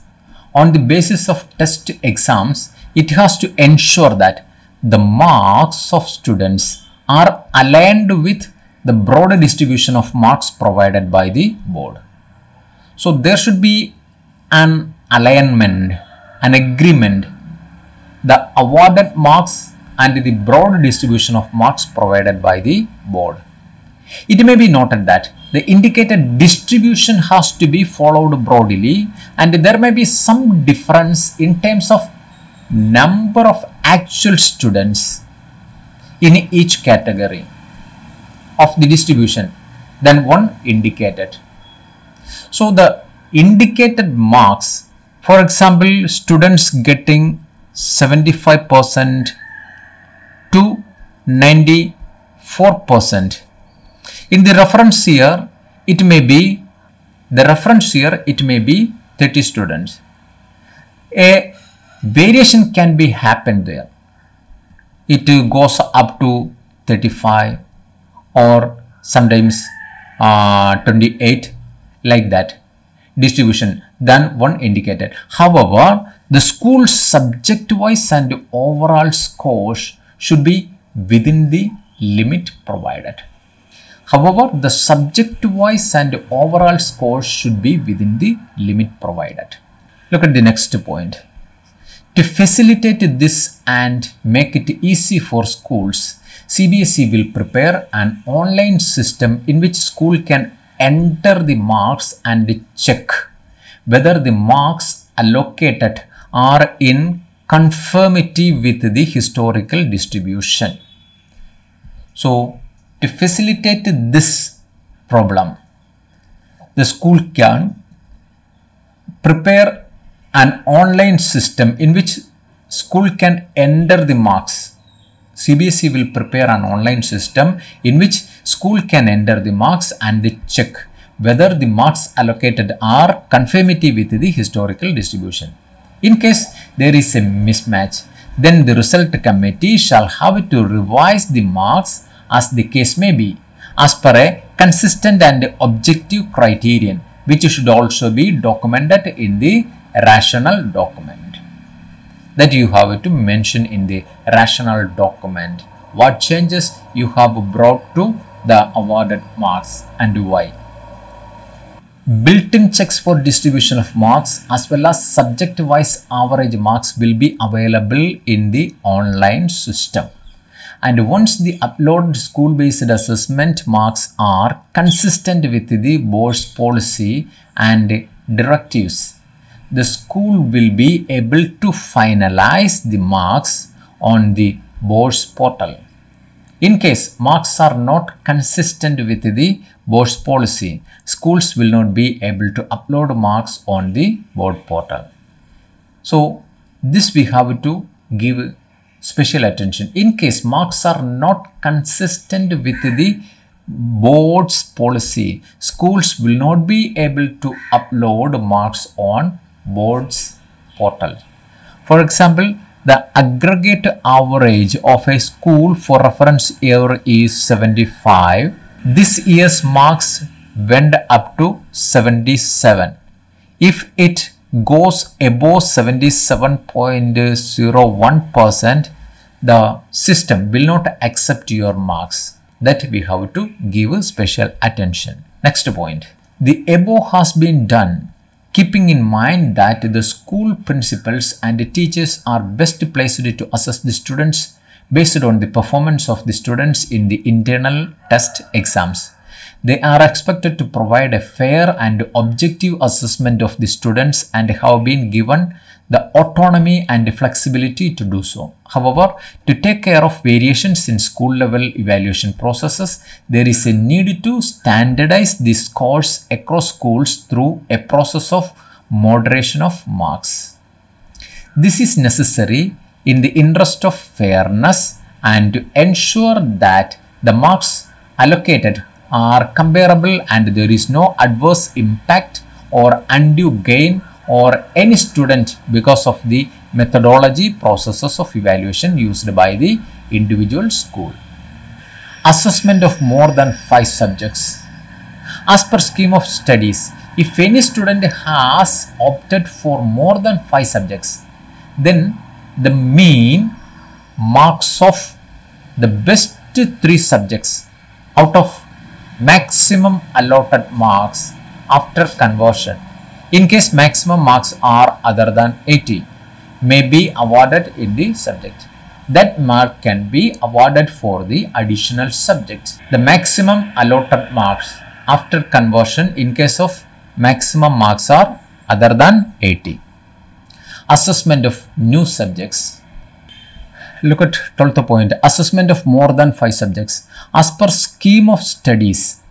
on the basis of test exams, it has to ensure that the marks of students are aligned with the broader distribution of marks provided by the board. So there should be an alignment, an agreement, the awarded marks and the broad distribution of marks provided by the board. It may be noted that the indicated distribution has to be followed broadly and there may be some difference in terms of number of actual students in each category of the distribution than one indicated. So the indicated marks, for example, students getting 75% to 94%. In the reference year, it may be 30 students. A variation can be happened there. It goes up to 35 or sometimes 28, like that distribution than one indicated. However, the school's subject-wise and overall scores should be within the limit provided. However, the subject-wise and overall scores should be within the limit provided. Look at the next point. To facilitate this and make it easy for schools, CBSE will prepare an online system in which school can enter the marks and check whether the marks allocated are in conformity with the historical distribution. So, to facilitate this problem, the school can prepare an online system in which school can enter the marks. CBSE will prepare an online system in which school can enter the marks and check whether the marks allocated are conformity with the historical distribution. In case there is a mismatch, then the result committee shall have to revise the marks as the case may be, as per a consistent and objective criterion, which should also be documented in the rational document. That you have to mention in the rational document what changes you have brought to the awarded marks and why. Built-in checks for distribution of marks as well as subject-wise average marks will be available in the online system. And once the uploaded school-based assessment marks are consistent with the board's policy and directives, the school will be able to finalize the marks on the board's portal. In case marks are not consistent with the board's policy, schools will not be able to upload marks on the board portal. So, this we have to give special attention. In case marks are not consistent with the board's policy, schools will not be able to upload marks on board's portal. For example, the aggregate average of a school for reference year is 75. This year's marks went up to 77. If it goes above 77.01%, the system will not accept your marks. That we have to give special attention. Next point. The above has been done keeping in mind that the school principals and the teachers are best placed to assess the students based on the performance of the students in the internal test exams. They are expected to provide a fair and objective assessment of the students and have been given the autonomy and flexibility to do so. However, to take care of variations in school level evaluation processes, there is a need to standardize the scores across schools through a process of moderation of marks. This is necessary in the interest of fairness and to ensure that the marks allocated are comparable and there is no adverse impact or undue gain or any student because of the methodology processes of evaluation used by the individual school. Assessment of more than 5 subjects. As per scheme of studies, if any student has opted for more than 5 subjects, then the mean marks of the best 3 subjects out of maximum allotted marks after conversion, in case maximum marks are other than 80, may be awarded in the subject. That mark can be awarded for the additional subjects. The maximum allotted marks after conversion in case of maximum marks are other than 80. Assessment of new subjects. Look at 12th point. Assessment of more than 5 subjects. As per scheme of studies,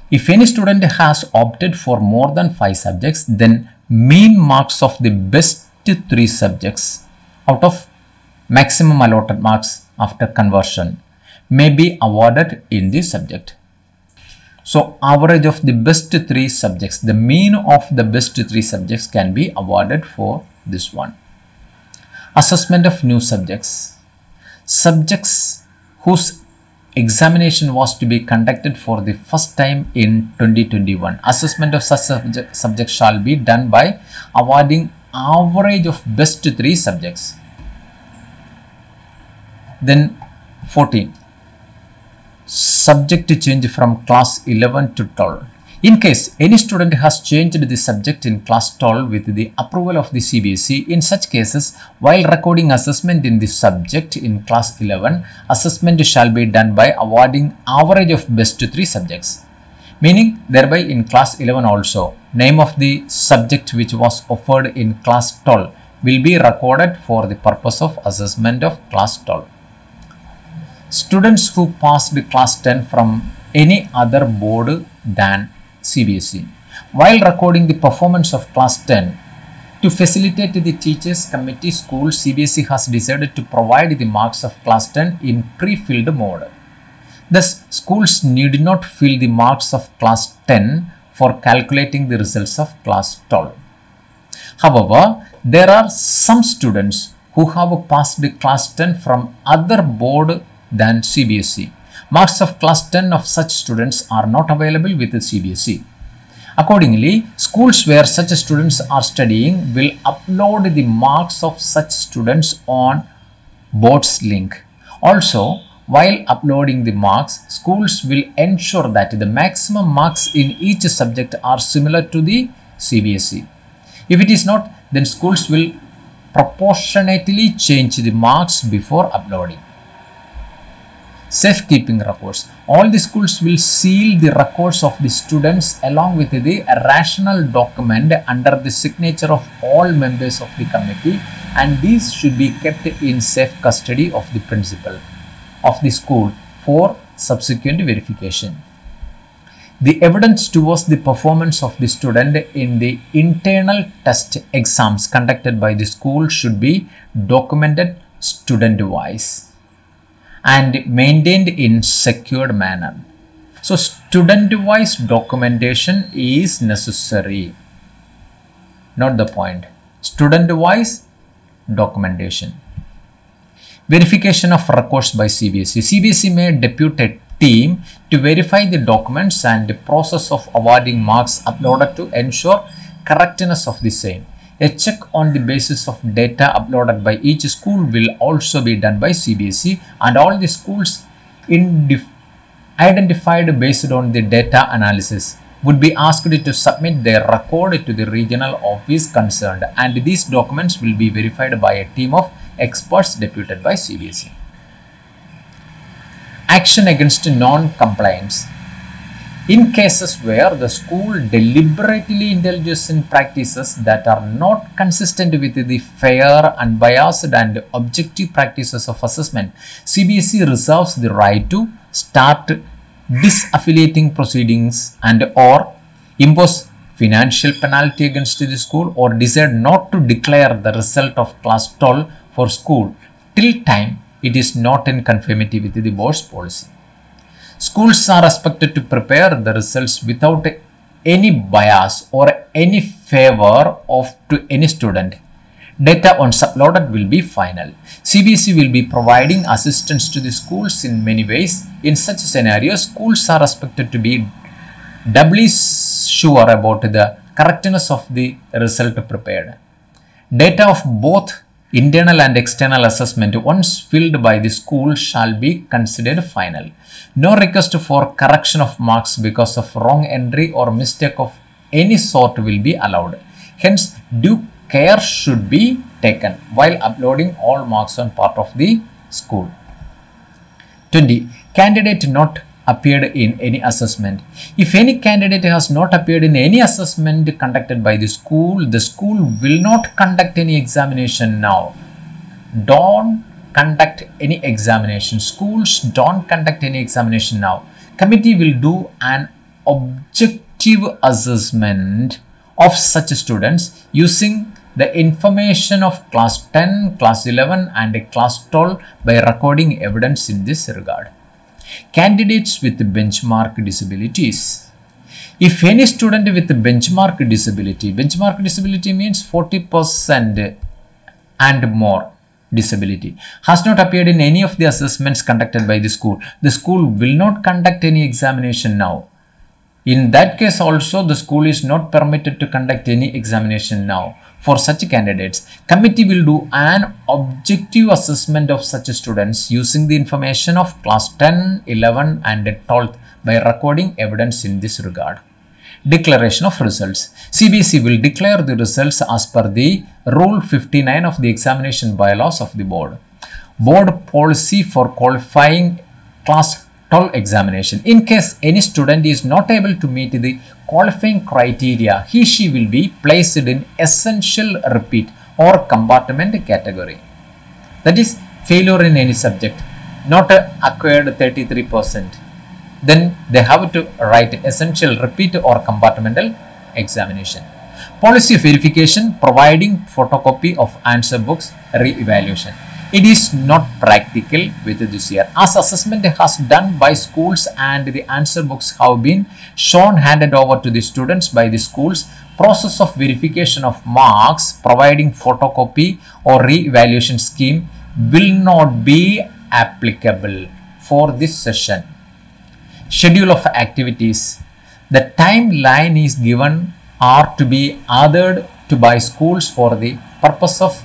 if any student has opted for more than 5 subjects, then mean marks of the best 3 subjects out of maximum allotted marks after conversion may be awarded in the subject. So, average of the best 3 subjects, the mean of the best 3 subjects can be awarded for this one. Assessment of new subjects. Subjects whose examination was to be conducted for the first time in 2021. Assessment of such subjects shall be done by awarding average of best 3 subjects. Then 14. Subject to change from class 11 to 12. In case any student has changed the subject in class 12 with the approval of the CBSE, in such cases, while recording assessment in the subject in class 11, assessment shall be done by awarding average of best 3 subjects. Meaning, thereby in class 11 also, name of the subject which was offered in class 12 will be recorded for the purpose of assessment of class 12. Students who passed class 10 from any other board than CBSE, while recording the performance of class 10, to facilitate the teachers committee school, CBSE has decided to provide the marks of class 10 in pre-filled mode. Thus, schools need not fill the marks of class 10 for calculating the results of class 12. However, there are some students who have passed class 10 from other board than CBSE. Marks of class 10 of such students are not available with the CBSE. Accordingly, schools where such students are studying will upload the marks of such students on board's link. Also, while uploading the marks, schools will ensure that the maximum marks in each subject are similar to the CBSE. If it is not, then schools will proportionately change the marks before uploading. Safekeeping records. All the schools will seal the records of the students along with the rational document under the signature of all members of the committee, and these should be kept in safe custody of the principal of the school for subsequent verification. The evidence towards the performance of the student in the internal test exams conducted by the school should be documented student-wise and maintained in secured manner. So, student-wise documentation is necessary. Not the point. Student-wise documentation. Verification of records by CBSE. CBSE may depute a team to verify the documents and the process of awarding marks uploaded to ensure correctness of the same. A check on the basis of data uploaded by each school will also be done by CBSE, and all the schools identified based on the data analysis would be asked to submit their record to the regional office concerned, and these documents will be verified by a team of experts deputed by CBSE. Action against non-compliance. In cases where the school deliberately indulges in practices that are not consistent with the fair, unbiased and objective practices of assessment, CBSE reserves the right to start disaffiliating proceedings and or impose financial penalty against the school or decide not to declare the result of class 12 for school till time it is not in conformity with the board's policy. Schools are expected to prepare the results without any bias or any favor to any student. Data once uploaded will be final. CBSE will be providing assistance to the schools in many ways. In such scenarios, schools are expected to be doubly sure about the correctness of the result prepared. Data of both internal and external assessment once filled by the school shall be considered final. No request for correction of marks because of wrong entry or mistake of any sort will be allowed. Hence, due care should be taken while uploading all marks on part of the school. 20. Candidate not appeared in any assessment. If any candidate has not appeared in any assessment conducted by the school will not conduct any examination now. Don't conduct any examination. Schools don't conduct any examination now. Committee will do an objective assessment of such students using the information of class 10, class 11 and class 12 by recording evidence in this regard. Candidates with benchmark disabilities. If any student with benchmark disability means 40% and more disability, has not appeared in any of the assessments conducted by the school will not conduct any examination now. In that case also, the school is not permitted to conduct any examination now. For such candidates, committee will do an objective assessment of such students using the information of class 10, 11 and 12th by recording evidence in this regard. Declaration of results. CBSE will declare the results as per the Rule 59 of the examination bylaws of the board. Board policy for qualifying class 12 examination. In case any student is not able to meet the qualifying criteria, he/she will be placed in essential repeat or compartment category. That is failure in any subject, not acquired 33%. Then they have to write essential repeat or compartmental examination. Policy verification, providing photocopy of answer books, re-evaluation. It is not practical with this year, as assessment has done by schools and the answer books have been shown handed over to the students by the schools. Process of verification of marks, providing photocopy or re-evaluation scheme will not be applicable for this session. Schedule of activities. The timeline is given are to be authored to by schools for the purpose of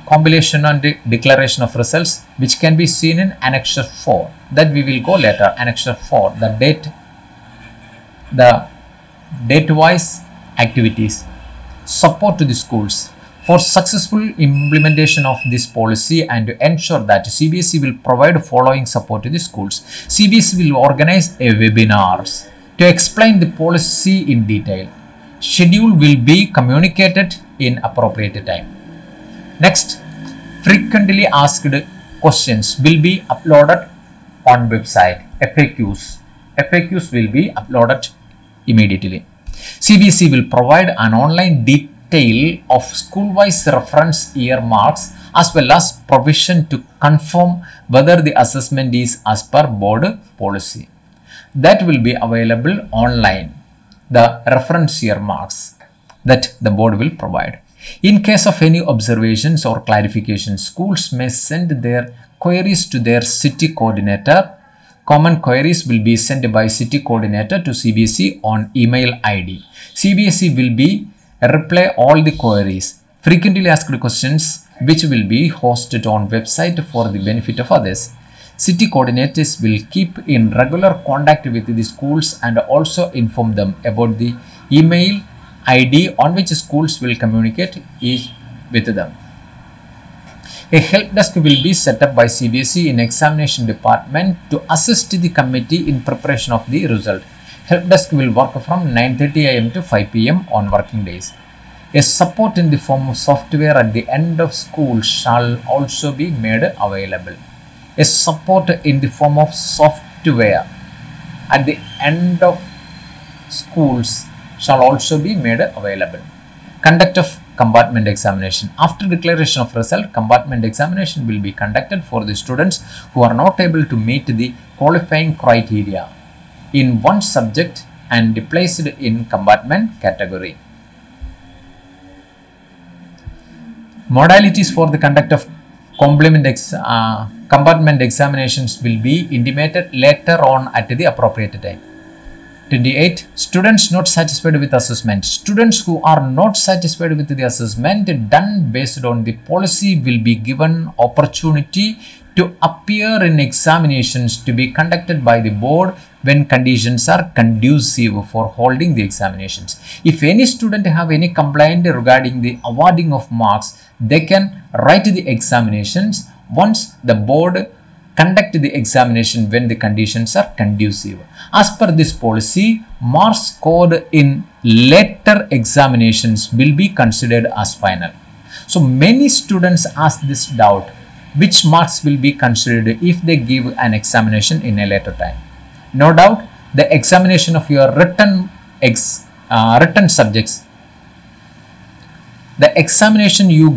compilation and declaration of results, which can be seen in Annexure 4. That we will go later. Annexure 4, the date-wise activities. Support to the schools. For successful implementation of this policy and to ensure that CBSE will provide following support to the schools. CBSE will organize a webinars to explain the policy in detail. Schedule will be communicated in appropriate time. Next, frequently asked questions will be uploaded on website. FAQs. FAQs will be uploaded immediately. CBSE will provide an online detail of school-wise reference year marks as well as provision to confirm whether the assessment is as per board policy. That will be available online. The reference year marks that the board will provide. In case of any observations or clarifications, schools may send their queries to their city coordinator. Common queries will be sent by city coordinator to CBSE on email ID. CBSE will be reply all the queries. Frequently asked questions which will be hosted on website for the benefit of others. City coordinators will keep in regular contact with the schools and also inform them about the email ID on which schools will communicate with them. A help desk will be set up by CBSE in examination department to assist the committee in preparation of the result. Help desk will work from 9:30 AM to 5 PM on working days. A support in the form of software at the end of school shall also be made available. A support in the form of software at the end of schools shall also be made available. Conduct of compartment examination. After declaration of result, compartment examination will be conducted for the students who are not able to meet the qualifying criteria in one subject and placed in compartment category. Modalities for the conduct of compartment examinations will be intimated later on at the appropriate time. 28. Students not satisfied with assessment. Students who are not satisfied with the assessment done based on the policy will be given opportunity to appear in examinations to be conducted by the board when conditions are conducive for holding the examinations. If any student have any complaint regarding the awarding of marks, they can write the examinations once the board conduct the examination when the conditions are conducive. As per this policy, marks scored in later examinations will be considered as final. So many students ask this doubt, which marks will be considered if they give an examination in a later time. No doubt, the examination of your written subjects, the examination you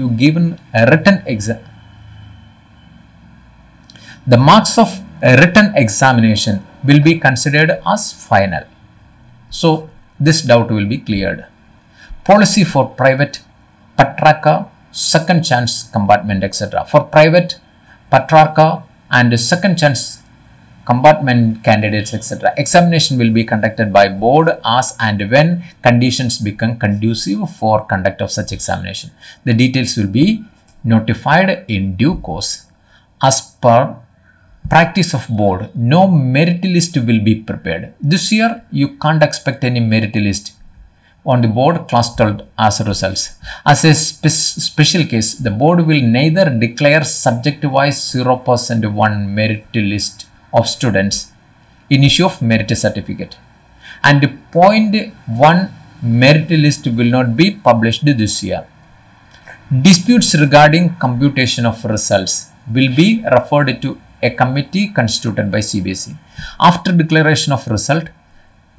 given written exam. The marks of a written examination will be considered as final. So, this doubt will be cleared. Policy for private, Patraka, second chance compartment, etc. For private, Patraka and second chance compartment candidates, etc. Examination will be conducted by board as and when conditions become conducive for conduct of such examination. The details will be notified in due course. As per Practice of board. No merit list will be prepared. This year, you can't expect any merit list on the board class 12 as results. As a special case, the board will neither declare subject-wise 0% one merit list of students in issue of merit certificate, and 0.1 merit list will not be published this year. Disputes regarding computation of results will be referred to a committee constituted by Cbse. After declaration of result,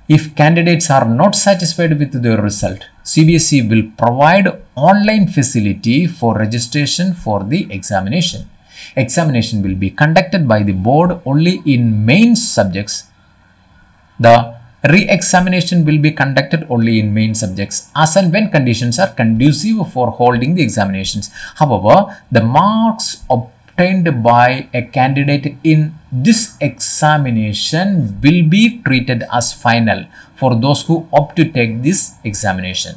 if candidates are not satisfied with their result, Cbse will provide online facility for registration for the examination. Examination will be conducted by the board only in main subjects. The re-examination will be conducted only in main subjects as and when conditions are conducive for holding the examinations. However, the marks obtained by a candidate in this examination will be treated as final for those who opt to take this examination.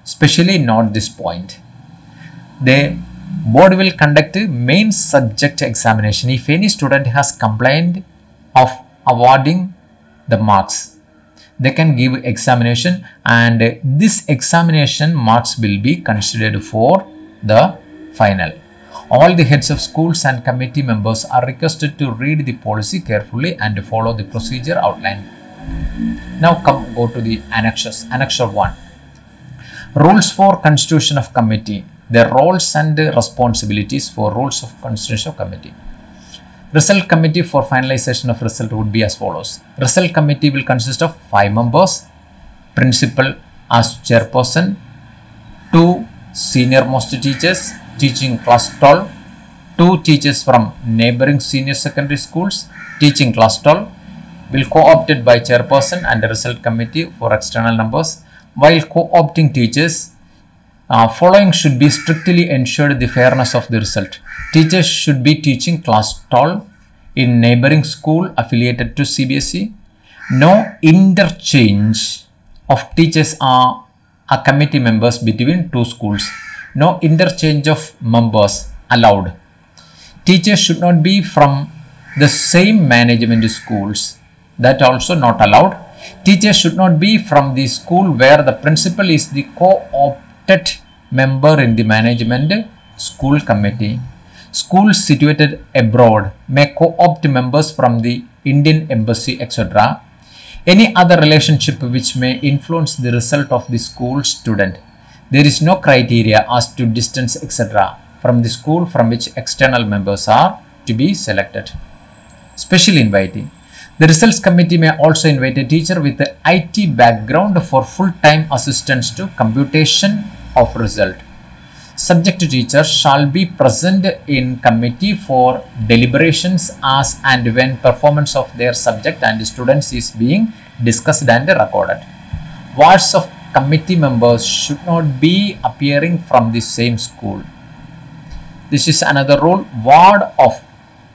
Especially note this point. The board will conduct a main subject examination if any student has complained of awarding the marks. They can give examination, and this examination marks will be considered for the final. All the heads of schools and committee members are requested to read the policy carefully and follow the procedure outlined. Now go to the annexures. Annexure 1. Rules for constitution of committee. The roles and responsibilities for rules of constitution of committee. Result committee for finalization of result would be as follows. Result committee will consist of 5 members, principal as chairperson, 2 senior most teachers teaching class 12, 2 teachers from neighboring senior secondary schools teaching class 12 will co-opted by chairperson and result committee for external numbers. While co-opting teachers, following should be strictly ensured the fairness of the result. Teachers should be teaching class 12 in neighboring school affiliated to Cbse. No interchange of teachers are committee members between 2 schools. No interchange of members allowed. Teachers should not be from the same management schools. That also not allowed. Teachers should not be from the school where the principal is the co-opted member in the management school committee. Schools situated abroad may co-opt members from the Indian Embassy, etc. Any other relationship which may influence the result of the school student. There is no criteria as to distance, etc. from the school from which external members are to be selected. Special invitee. The results committee may also invite a teacher with the IT background for full-time assistance to computation of result. Subject teachers shall be present in committee for deliberations as and when performance of their subject and students is being discussed and recorded. Wards of committee members should not be appearing from the same school. This is another rule. Ward of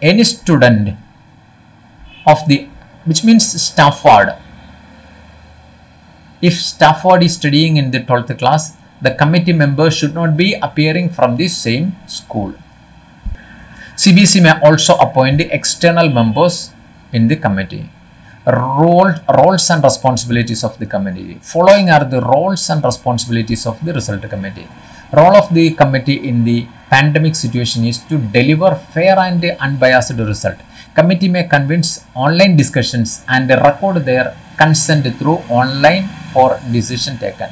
any student of the, which means staff ward. If staff ward is studying in the 12th class, the committee members should not be appearing from the same school. Cbse may also appoint the external members in the committee. Roles and responsibilities of the committee. Following are the roles and responsibilities of the result committee. Role of the committee in the pandemic situation is to deliver fair and unbiased result. Committee may convince online discussions and record their consent through online for decision taken.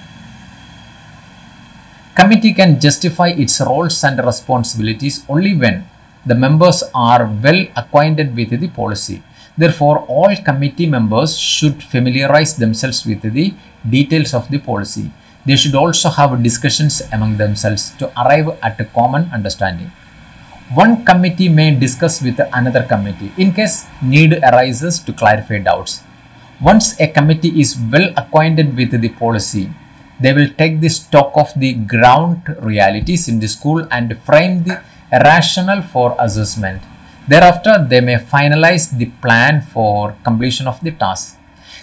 Committee can justify its roles and responsibilities only when the members are well acquainted with the policy. Therefore, all committee members should familiarize themselves with the details of the policy. They should also have discussions among themselves to arrive at a common understanding. One committee may discuss with another committee in case need arises to clarify doubts. Once a committee is well acquainted with the policy, they will take the stock of the ground realities in the school and frame the rationale for assessment. Thereafter, they may finalize the plan for completion of the task.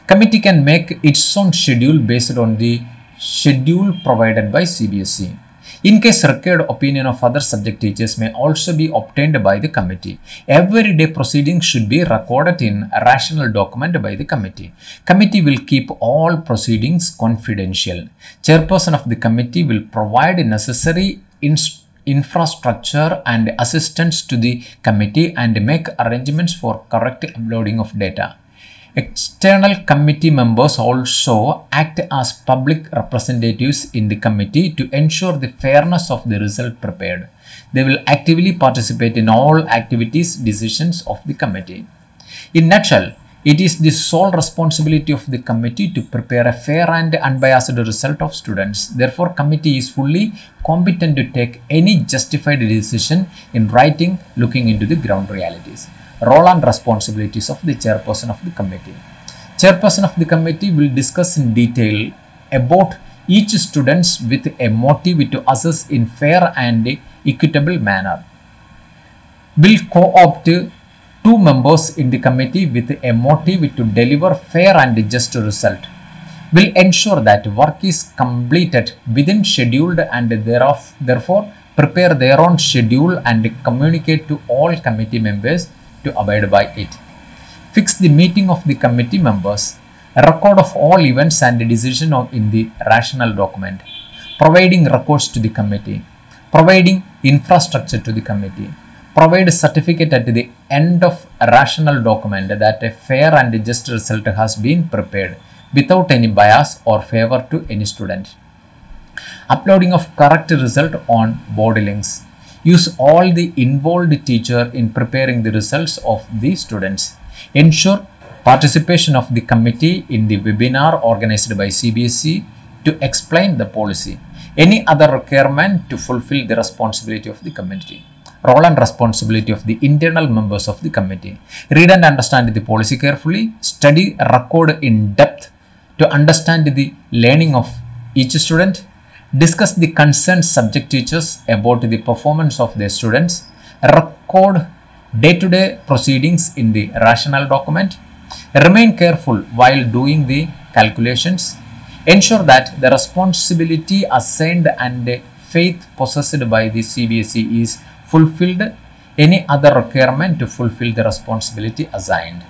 Committee can make its own schedule based on the schedule provided by Cbse. In case required, opinion of other subject teachers may also be obtained by the committee. Everyday proceedings should be recorded in a rational document by the committee. Committee will keep all proceedings confidential. Chairperson of the committee will provide necessary infrastructure and assistance to the committee and make arrangements for correct uploading of data. External committee members also act as public representatives in the committee to ensure the fairness of the result prepared. They will actively participate in all activities, decisions of the committee. In nutshell, it is the sole responsibility of the committee to prepare a fair and unbiased result of students. Therefore, committee is fully competent to take any justified decision in writing, looking into the ground realities. Role and responsibilities of the chairperson of the committee. Chairperson of the committee will discuss in detail about each student with a motive to assess in fair and equitable manner. Will co-opt 2 members in the committee with a motive to deliver fair and just result. Will ensure that work is completed within scheduled and therefore prepare their own schedule and communicate to all committee members to abide by it. Fix the meeting of the committee members. A record of all events and decision in the rational document. Providing records to the committee. Providing infrastructure to the committee. Provide a certificate at the end of a rational document that a fair and just result has been prepared without any bias or favor to any student. Uploading of correct result on board links. Use all the involved teacher in preparing the results of the students. Ensure participation of the committee in the webinar organized by Cbse to explain the policy. Any other requirement to fulfill the responsibility of the committee. Role and responsibility of the internal members of the committee. Read and understand the policy carefully. Study, record in depth to understand the learning of each student. Discuss the concerned subject teachers about the performance of their students. Record day-to-day proceedings in the rational document. Remain careful while doing the calculations. Ensure that the responsibility assigned and faith possessed by the Cbse is fulfilled. Any other requirement to fulfill the responsibility assigned.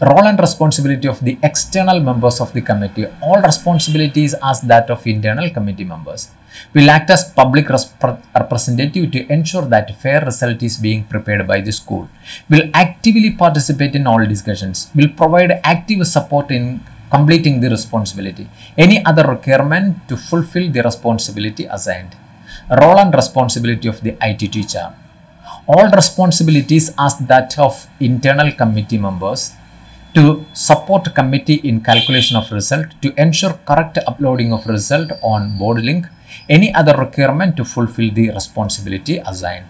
Role and responsibility of the external members of the committee. All responsibilities as that of internal committee members. Will act as public representative to ensure that fair result is being prepared by the school. Will actively participate in all discussions. Will provide active support in completing the responsibility. Any other requirement to fulfill the responsibility assigned. Role and responsibility of the IT teacher. All responsibilities as that of internal committee members. To support committee in calculation of result, to ensure correct uploading of result on board link, any other requirement to fulfill the responsibility assigned.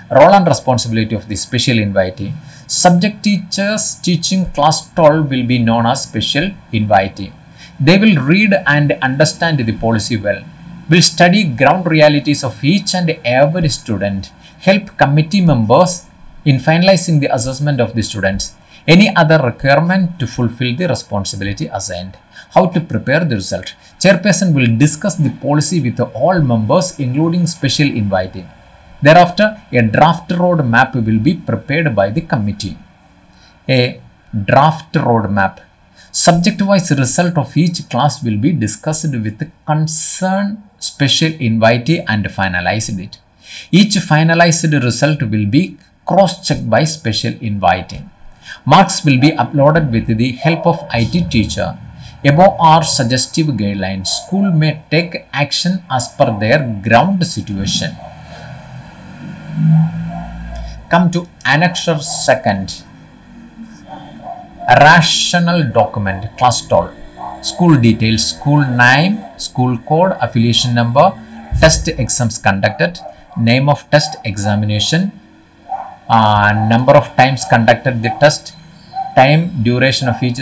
Role and responsibility of the special invitee. Subject teachers teaching class 12 will be known as special invitee. They will read and understand the policy well, will study ground realities of each and every student, help committee members in finalizing the assessment of the students. Any other requirement to fulfill the responsibility assigned. How to prepare the result. Chairperson will discuss the policy with all members including special invitee. Thereafter, a draft road map will be prepared by the committee. A draft road map. Subject-wise result of each class will be discussed with the concerned special invitee and finalized it. Each finalized result will be cross-checked by special invitee. Marks will be uploaded with the help of IT teacher. Above are suggestive guidelines. School may take action as per their ground situation. Come to Annexure 2nd. Rational document, class 12. School details, school name, school code, affiliation number, test exams conducted, name of test examination, number of times conducted the test, time, duration of each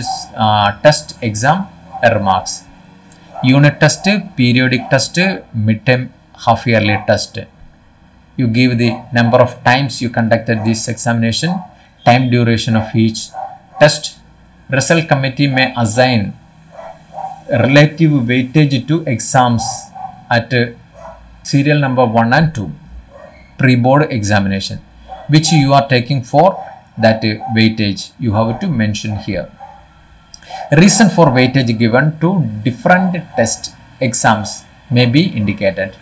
test exam, remarks. Unit test, periodic test, midterm, half yearly test. You give the number of times you conducted this examination, time duration of each test. Result committee may assign relative weightage to exams at serial number 1 and 2 pre-board examination, which you are taking for that weightage you have to mention here. Reason for weightage given to different test exams may be indicated.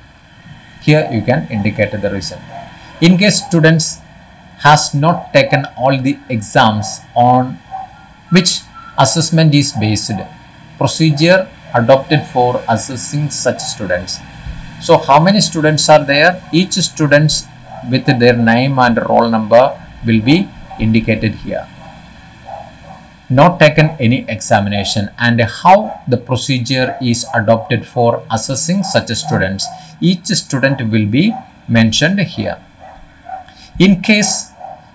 Here you can indicate the reason. In case students has not taken all the exams on which assessment is based, procedure adopted for assessing such students. So how many students are there? Each students with their name and roll number will be indicated here. Not taken any examination and how the procedure is adopted for assessing such students. Each student will be mentioned here. In case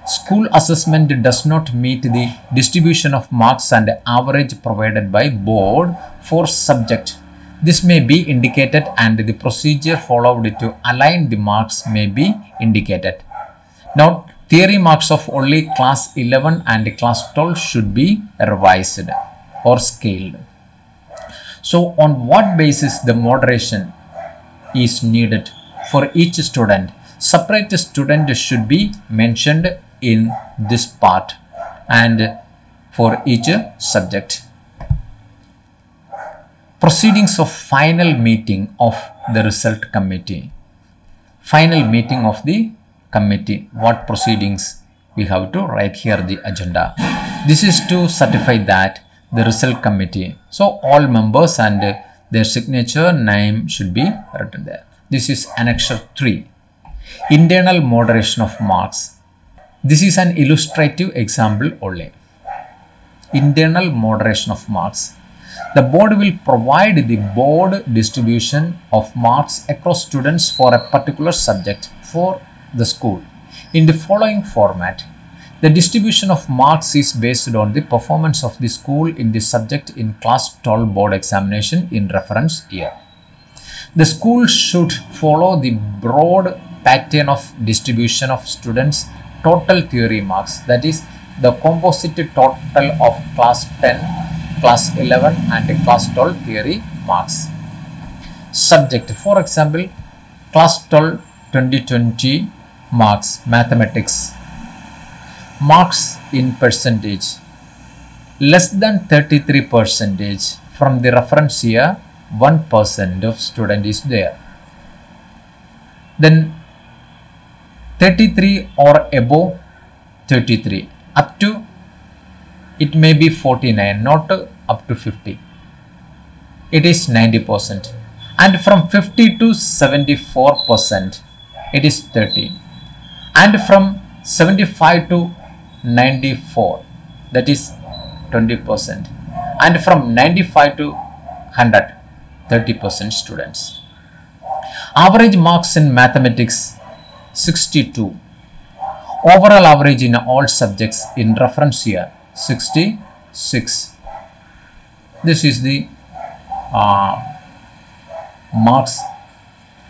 school assessment does not meet the distribution of marks and average provided by board for subject, this may be indicated and the procedure followed to align the marks may be indicated. Now, theory marks of only class 11 and class 12 should be revised or scaled. So, on what basis the moderation is needed for each student? Separate student should be mentioned in this part and for each subject. Proceedings of final meeting of the result committee. Final meeting of the committee. What proceedings we have to write here the agenda. This is to certify that the result committee. So all members and their signature name should be written there. This is annexure 3. Internal moderation of marks. This is an illustrative example only. Internal moderation of marks. The board will provide the board distribution of marks across students for a particular subject for the school in the following format. The distribution of marks is based on the performance of the school in the subject in class 12 board examination in reference year. The school should follow the broad pattern of distribution of students' total theory marks, that is the composite total of class 10, class 11 and class 12 theory marks. Subject, for example, class 12 2020 marks mathematics. Marks in percentage, less than 33% from the reference year, 1% of student is there. Then 33 or above 33, up to it may be 49, not up to 50. It is 90%. And from 50 to 74%, it is 30. And from 75 to 94, that is 20%. And from 95 to 100, 30% students. Average marks in mathematics 62. Overall average in all subjects in reference year 66. This is the marks,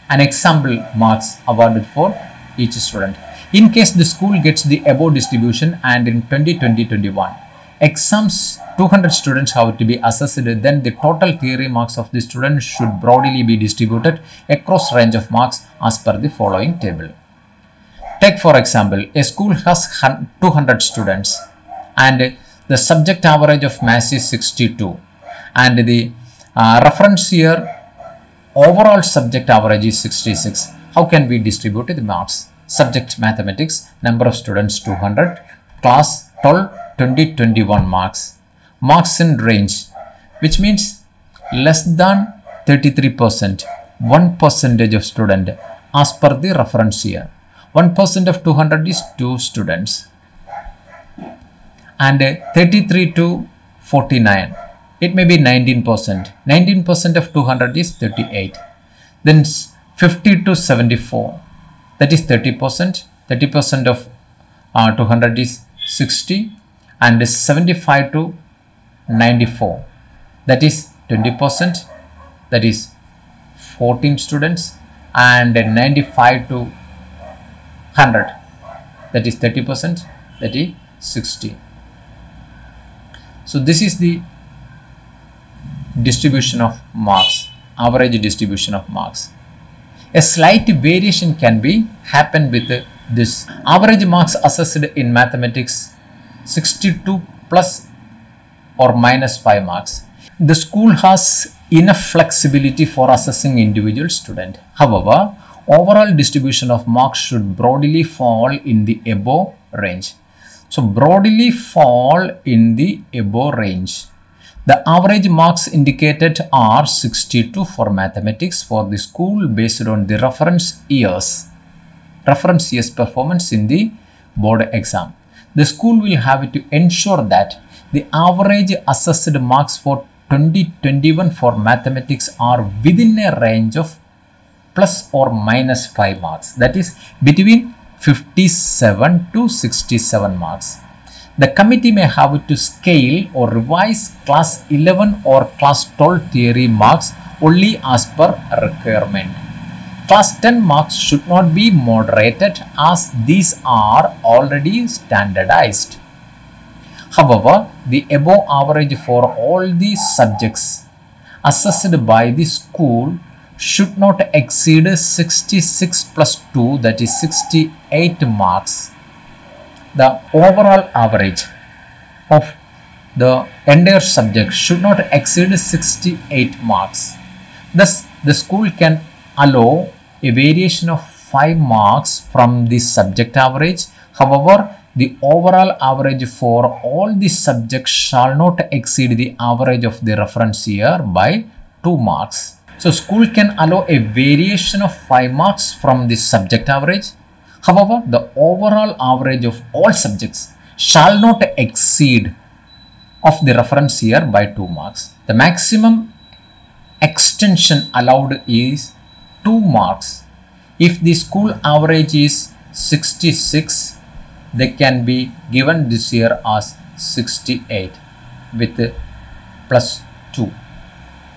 an example marks awarded for each student. In case the school gets the above distribution and in 2020-21 exams 200 students have to be assessed, then the total theory marks of the student should broadly be distributed across range of marks as per the following table. Take for example, a school has 200 students and the subject average of maths is 62 and the reference year overall subject average is 66. How can we distribute the marks? Subject mathematics, number of students 200, class 12 2021 marks. Marks in range, which means less than 33%, 1% of student as per the reference year. 1% of 200 is 2 students. And 33 to 49, it may be 19%. 19% of 200 is 38. Then 50 to 74, that is 30%. 30% of 200 is 60. And 75 to 94, that is 20%, that is 14 students. And 95 to 100, that is 30%, that is 60. So this is the distribution of marks, average distribution of marks. A slight variation can be happen with this. Average marks assessed in mathematics 62 plus or minus 5 marks. The school has enough flexibility for assessing individual student. However, overall distribution of marks should broadly fall in the above range. So broadly fall in the above range. The average marks indicated are 62 for mathematics for the school based on the reference year's performance in the board exam. The school will have to ensure that the average assessed marks for 2021 for mathematics are within a range of plus or minus 5 marks, that is between 57 to 67 marks. The committee may have to scale or revise class 11 or class 12 theory marks only as per requirement. Class 10 marks should not be moderated as these are already standardized. However, the above average for all these subjects assessed by the school should not exceed 66 plus 2, that is 68 marks. The overall average of the entire subject should not exceed 68 marks. Thus, the school can allow a variation of 5 marks from the subject average. However, the overall average for all the subjects shall not exceed the average of the reference year by 2 marks. So, school can allow a variation of 5 marks from the subject average. However, the overall average of all subjects shall not exceed of the reference year by 2 marks. The maximum extension allowed is 2 marks. If the school average is 66, they can be given this year as 68 with plus 2.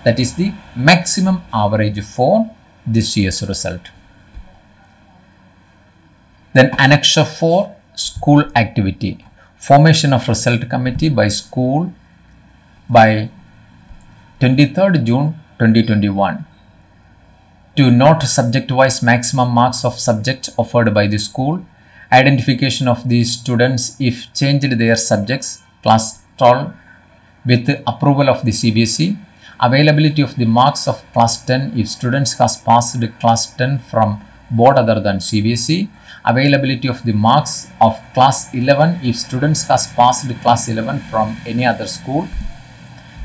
That is the maximum average for this year's result. Then Annexure 4, School Activity. Formation of Result Committee by School by 23rd June 2021. To note subject-wise maximum marks of subjects offered by the school. Identification of the students if changed their subjects, class 12 with approval of the Cbse. Availability of the marks of class 10 if students has passed class 10 from board other than Cbse. Availability of the marks of class 11 if students has passed class 11 from any other school.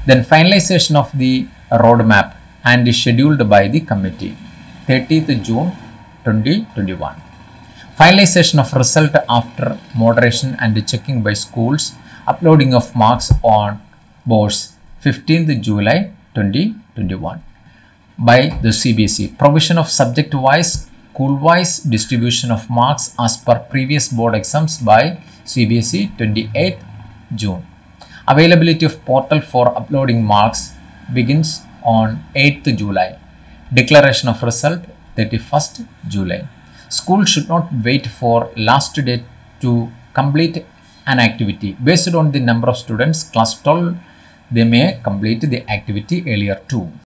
Then finalization of the roadmap and is scheduled by the committee 30th June 2021. Finalization of result after moderation and checking by schools. Uploading of marks on boards 15th July 2021 by the Cbse. Provision of subject-wise, school-wise distribution of marks as per previous board exams by Cbse 28th June. Availability of portal for uploading marks begins on 8th July. Declaration of result 31st July. School should not wait for last date to complete an activity. Based on the number of students, class 12, they may complete the activity earlier too.